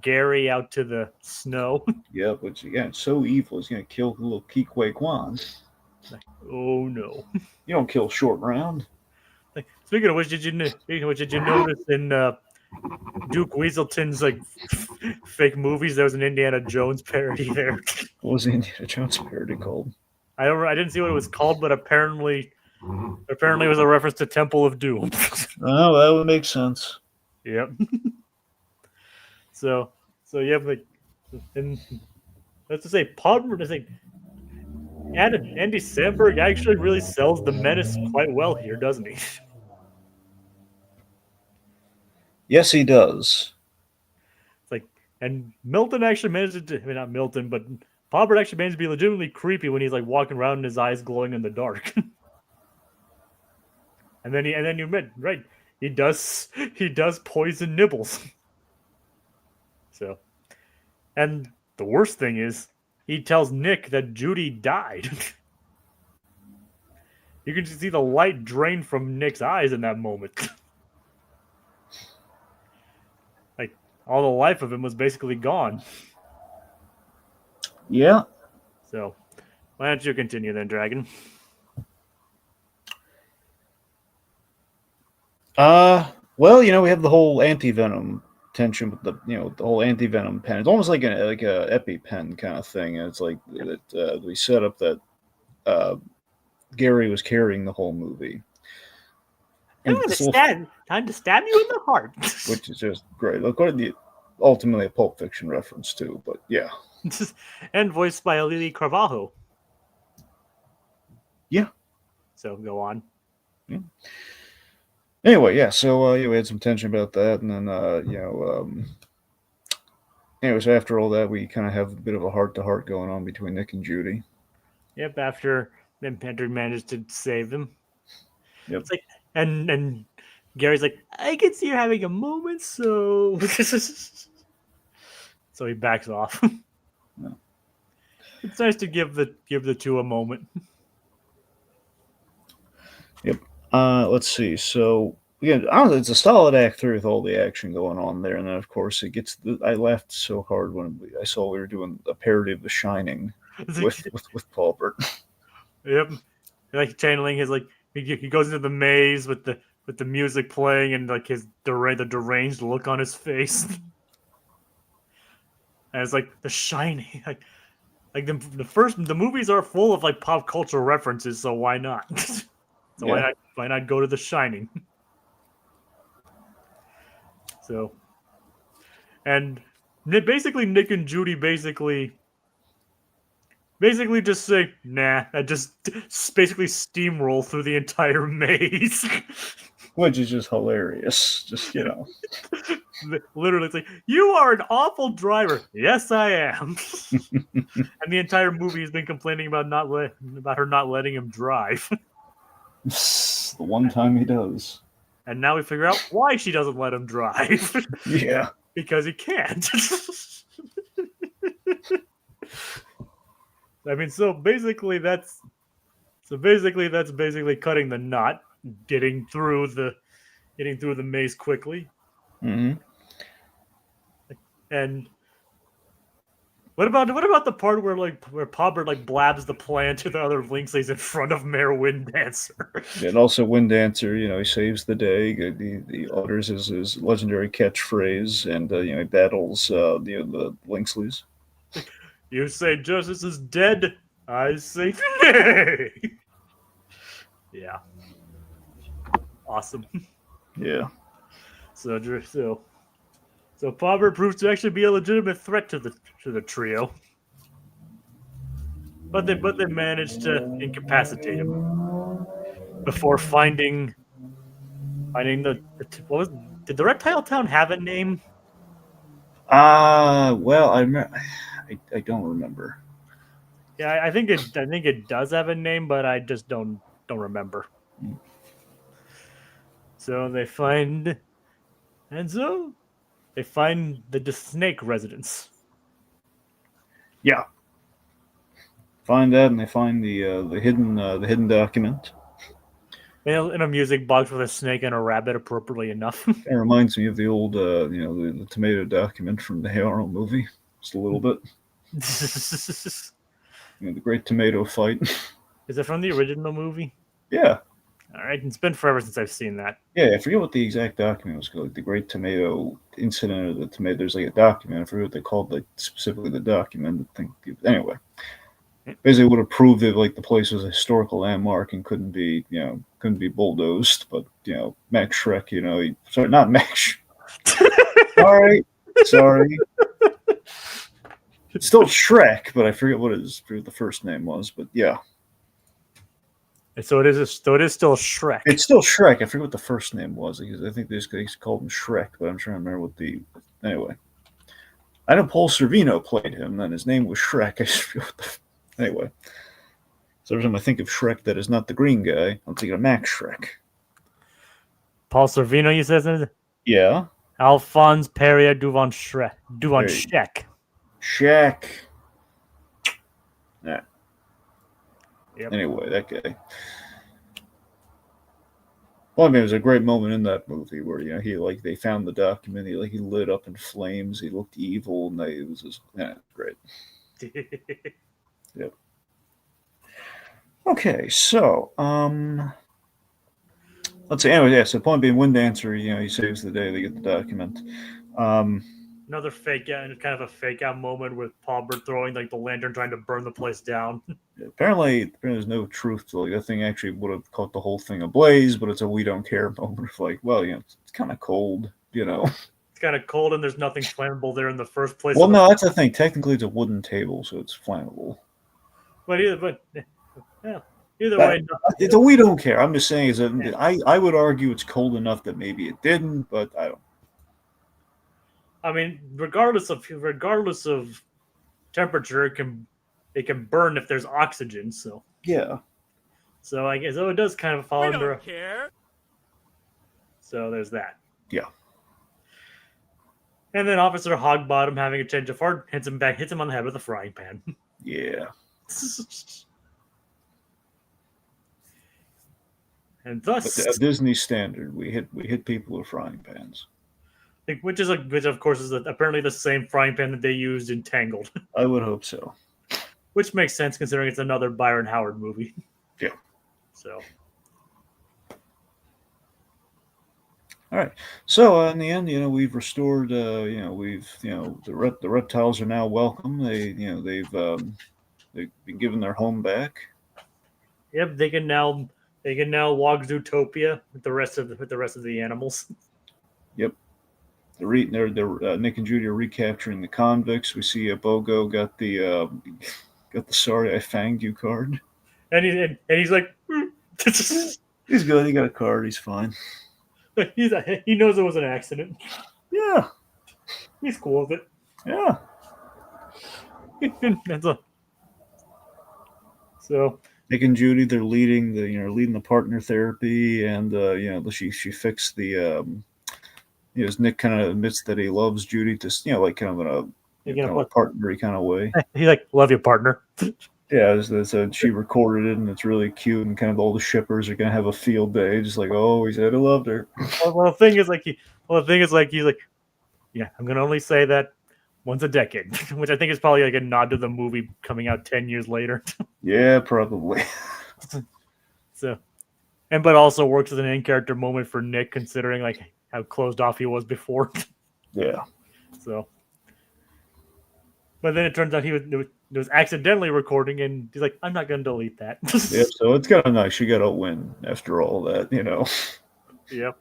Gary out to the snow. Yeah, which again, so evil. He's gonna kill little Kikwe Kwan. Oh no! You don't kill Short Round. Speaking of which, did you notice in Duke Weaselton's fake movies there was an Indiana Jones parody there? What was the Indiana Jones parody called? I didn't see what it was called, but apparently it was a reference to Temple of Doom. Oh, that would make sense. Yep. So you have and let's just say Podmer is Andy Samberg actually really sells the menace quite well here, doesn't he? Yes, he does. And Milton actually managed to, not Milton, but Podmer actually managed to be legitimately creepy when he's walking around and his eyes glowing in the dark. and then you admit, right? He does poison Nibbles. So, and the worst thing is, he tells Nick that Judy died. You can just see the light drain from Nick's eyes in that moment. All the life of him was basically gone. Yeah. So, why don't you continue then, Dragon? Well, we have the whole anti-venom tension with the whole anti-venom pen. It's almost like a EpiPen kind of thing. And it's that we set up that Gary was carrying the whole movie. Time to stab you in the heart. Which is just great. Look, ultimately a Pulp Fiction reference too, but yeah. And voiced by Lily Carvalho. Yeah. So go on. Yeah. Anyway, yeah. So we had some tension about that, and then anyways, after all that, we kind of have a bit of a heart-to-heart going on between Nick and Judy. Yep. After Andrew managed to save them. Yep. It's and Gary's I can see you're having a moment, so so he backs off. Yeah. It's nice to give the two a moment. Yep. Let's see. So again, honestly, it's a solid act through with all the action going on there, and then of course it gets. I laughed so hard when I saw we were doing a parody of The Shining with Paulbert. Yep. Channeling his he goes into the maze with the with the music playing and like the deranged look on his face. And it's like The Shining. Like the movies are full of like pop culture references, so why not? So Yeah. why not go to The Shining? So, and basically Nick and Judy basically just say nah, and just basically steamroll through the entire maze. Which is just hilarious. Just, Literally, it's like, you are an awful driver. Yes, I am. And the entire movie has been complaining about about her not letting him drive. the one time he does. And now we figure out why she doesn't let him drive. Yeah. Because he can't. I mean, so basically that's basically cutting the knot, getting through the maze quickly. Mm-hmm. And what about the part where Pobbert like blabs the plan to the other Linksleys in front of Mayor Winddancer? And also Winddancer, he saves the day. He utters his legendary catchphrase, and he battles the Linksleys. You say justice is dead. I say nay. Yeah. Awesome. Yeah. So Pobbert proves to actually be a legitimate threat to the trio. But they managed to incapacitate him before finding what was, did the Reptile Town have a name? Well, I don't remember. Yeah, I think it does have a name, but I just don't remember. So they find the snake residence. Yeah. Find that, and they find the hidden document. In a music box with a snake and a rabbit, appropriately enough. It reminds me of the old, the tomato document from the Hey Arnold movie, just a little bit. The Great Tomato Fight. Is it from the original movie? Yeah. All right, it's been forever since I've seen that. Yeah, I forget what the exact document was called. Like the Great Tomato Incident, or the tomato. There's like a document. I forget what they called, like specifically the document. Anyway, basically would have proved that like the place was a historical landmark and couldn't be bulldozed. But Max Shrek, sorry, not Max. Sorry. It's still Shrek, but I forget what the first name was. But yeah. So it is still Shrek. It's still Shrek. I forget what the first name was, because I think they just called him Shrek, but I'm trying to remember anyway. I know Paul Sorvino played him, and his name was Shrek. I just forget anyway. So every time I think of Shrek that is not the green guy, I'm thinking of Max Shrek. Paul Sorvino, you said? Yeah. Alphonse Perrier Duvanchek. Shaq. Yeah. Yep. Anyway, that guy. Well, I mean, it was a great moment in that movie where they found the document. He lit up in flames. He looked evil, and it was just great. Yep. Okay, so let's see. Anyway, yeah. So point being, Winddancer, he saves the day. They get the document. Another fake out, kind of a fake out moment with Pobbert throwing like the lantern, trying to burn the place down. Apparently there's no truth to that thing. Actually would have caught the whole thing ablaze, but it's a we don't care moment of like, well, it's kind of cold, It's kind of cold, and there's nothing flammable there in the first place. Well, no, that's the thing. Technically, it's a wooden table, so it's flammable. Either way, it's a we don't care. I'm just saying, I would argue it's cold enough that maybe it didn't, but I don't. I mean, regardless of temperature, it can burn if there's oxygen. So yeah. So I guess it does kind of fall under. We don't care. So there's that. Yeah. And then Officer Hogbottom, having a change of heart, hits him on the head with a frying pan. Yeah. And thus, a Disney standard, we hit people with frying pans. Which of course is apparently the same frying pan that they used in Tangled. I would hope so. Which makes sense considering it's another Byron Howard movie. Yeah. So. All right. So in the end, we've restored. We've the reptiles are now welcome. They've been given their home back. Yep, they can now walk Zootopia with the rest of the animals. Yep. They're Nick and Judy are recapturing the convicts. We see Bogo got the sorry I fanged you card. And he's like, He's good. He got a card. He's fine. he knows it was an accident. Yeah. He's cool with Yeah. it. That's a, so Nick and Judy, they're leading the partner therapy, and she fixed as Nick kind of admits that he loves Judy, to like kind of in you're kind gonna of a put. partnery kind of way. He's like, love you, partner. Yeah, she recorded it, and it's really cute, and kind of all the shippers are gonna have a field day, just like, oh, he said he loved her. Well, the thing is, he's like, yeah, I'm gonna only say that once a decade, which I think is probably like a nod to the movie coming out 10 years later. Yeah, probably. So, but also works as an in-character moment for Nick, considering like how closed off he was before. Yeah. So, but then it turns out it was accidentally recording, and he's like, I'm not gonna delete that. Yep. So it's kind of nice. You got to win after all that, Yep.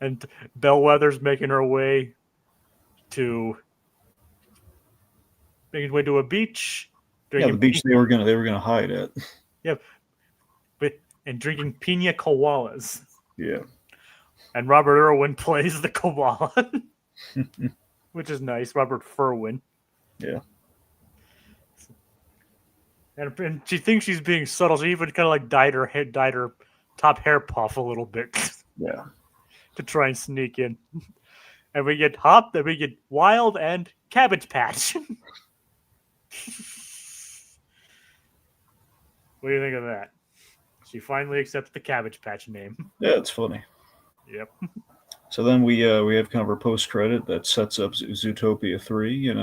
And Bellwether's making her way to a beach, Yeah, the beach they were gonna hide at. Yep. And drinking pina koalas. Yeah. And Robert Irwin plays the koala, which is nice. Robert Furwin. Yeah. And she thinks she's being subtle. She even kind of like dyed her top hair puff a little bit. Yeah. To try and sneak in. And we get Wilde and Cabbage Patch. What do you think of that? She finally accepts the Cabbage Patch name. Yeah, it's funny. Yep. So then we have kind of our post credit that sets up Zootopia 3.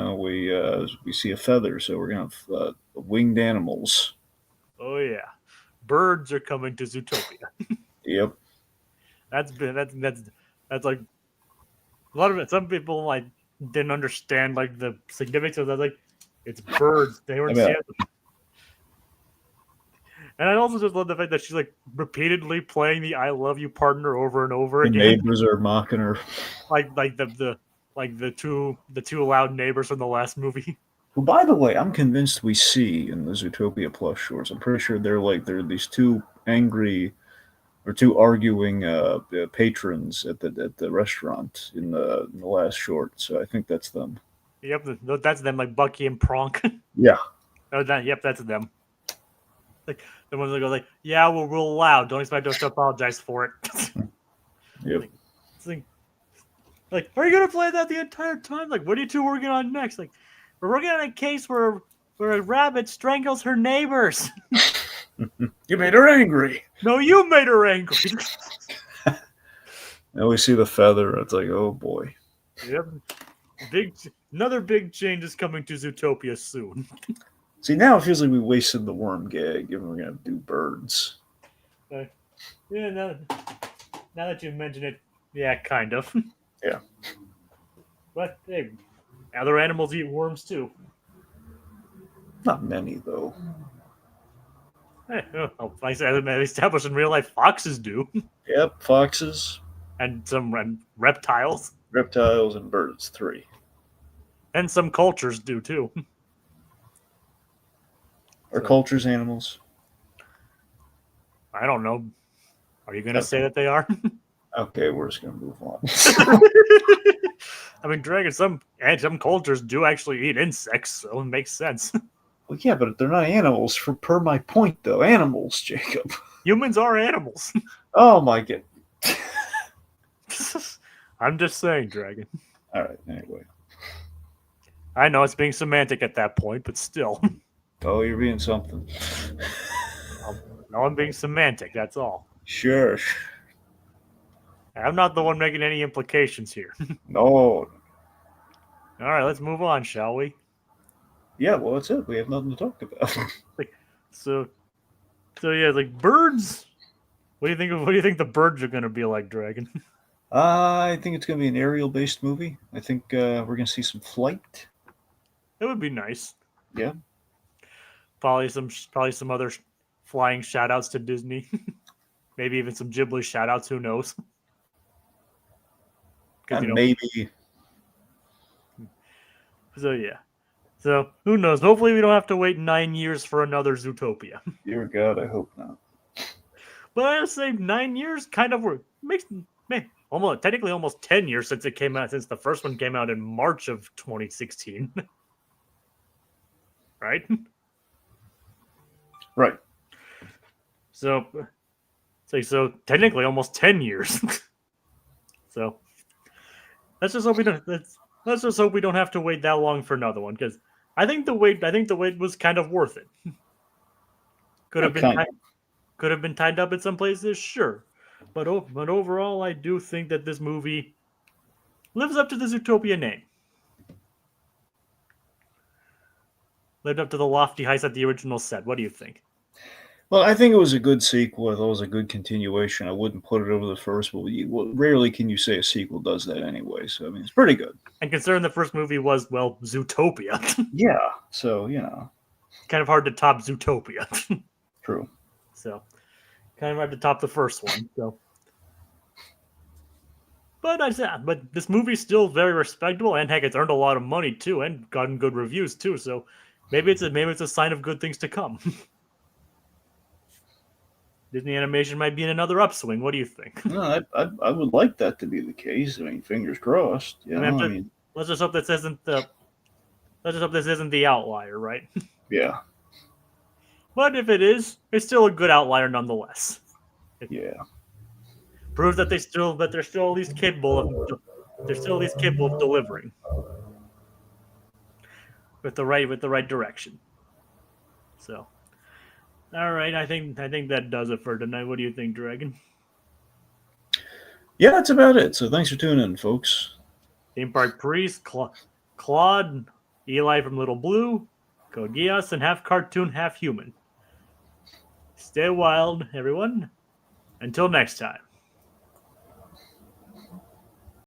We see a feather, so we're gonna have winged animals. Oh yeah, birds are coming to Zootopia. Yep. That's like a lot of it. Some people like didn't understand like the significance of that. Like, it's birds. They weren't seeing them. And I also just love the fact that she's like repeatedly playing the "I love you" partner over and over again. Neighbors are mocking her. Like the two loud neighbors from the last movie. Who, by the way, I'm convinced we see in the Zootopia Plus shorts. I'm pretty sure they're these two angry or two arguing patrons at the restaurant in the last short. So I think that's them. Yep, that's them, like Bucky and Pronk. Yeah. Yep, that's them. Like the ones that go like, "Yeah, we're real loud. Don't expect us to apologize for it." Yep. Like, are you gonna play that the entire time? Like, what are you two working on next? Like, we're working on a case where a rabbit strangles her neighbors. You made her angry. No, you made her angry. And we see the feather. It's like, oh boy. Yep. Another big change is coming to Zootopia soon. See, now it feels like we wasted the worm gag, given we're gonna do birds. Yeah, now that you mention it, yeah, kind of. Yeah. But hey, other animals eat worms too. Not many though. Hey, like I said, established in real life, foxes do. Yep, foxes. And some reptiles. Reptiles and birds, 3. And some cultures do too. Are cultures animals? I don't know. Are you going to say that they are? Okay, we're just going to move on. I mean, some cultures do actually eat insects, so it makes sense. Well, yeah, but they're not animals. Per my point, though, animals, Jacob. Humans are animals. Oh my god. I'm just saying, Dragon. All right. Anyway. I know it's being semantic at that point, but still. Oh, you're being something. No, I'm being semantic. That's all. Sure. I'm not the one making any implications here. No. All right, let's move on, shall we? Yeah, well, that's it. We have nothing to talk about. So yeah, like birds What do you think? What do you think the birds are going to be like, Dragon? I think it's going to be an aerial-based movie. I think we're going to see some flight. It would be nice. Yeah. Probably some other flying shout outs to Disney. Maybe even some Ghibli shout outs, who knows? Maybe. So yeah. So who knows? Hopefully we don't have to wait 9 years for another Zootopia. Dear God, I hope not. But I gotta say 9 years kind of makes almost 10 years since it came out, since the first one came out in March of 2016. Right? Right. So technically almost 10 years. So let's just hope we don't have to wait that long for another one, because I think the wait was kind of worth it. Could have been tied up in some places, sure. But overall, I do think that this movie lives up to the Zootopia name. Lived up to the lofty heights that the original set. What do you think? Well, I think it was a good sequel. I thought it was a good continuation. I wouldn't put it over the first, but rarely can you say a sequel does that anyway. So, I mean, it's pretty good. And considering the first movie was, well, Zootopia. Yeah, so, you know. Kind of hard to top Zootopia. True. So, kind of hard to top the first one. So, but this movie's still very respectable, and heck, it's earned a lot of money too, and gotten good reviews too. So, maybe it's a sign of good things to come. Disney Animation might be in another upswing. What do you think? No, I would like that to be the case. I mean, fingers crossed. Let's just hope this isn't the outlier, right? Yeah. But if it is, it's still a good outlier nonetheless. Yeah. Proves that they're still at least capable of delivering with the right direction. So, all right, I think that does it for tonight. What do you think, Dragon? Yeah, that's about it. So thanks for tuning in, folks. Theme Park Priest, Claude, Eli from Little Blue, Code Geass, and half cartoon, half human. Stay wild, everyone. Until next time.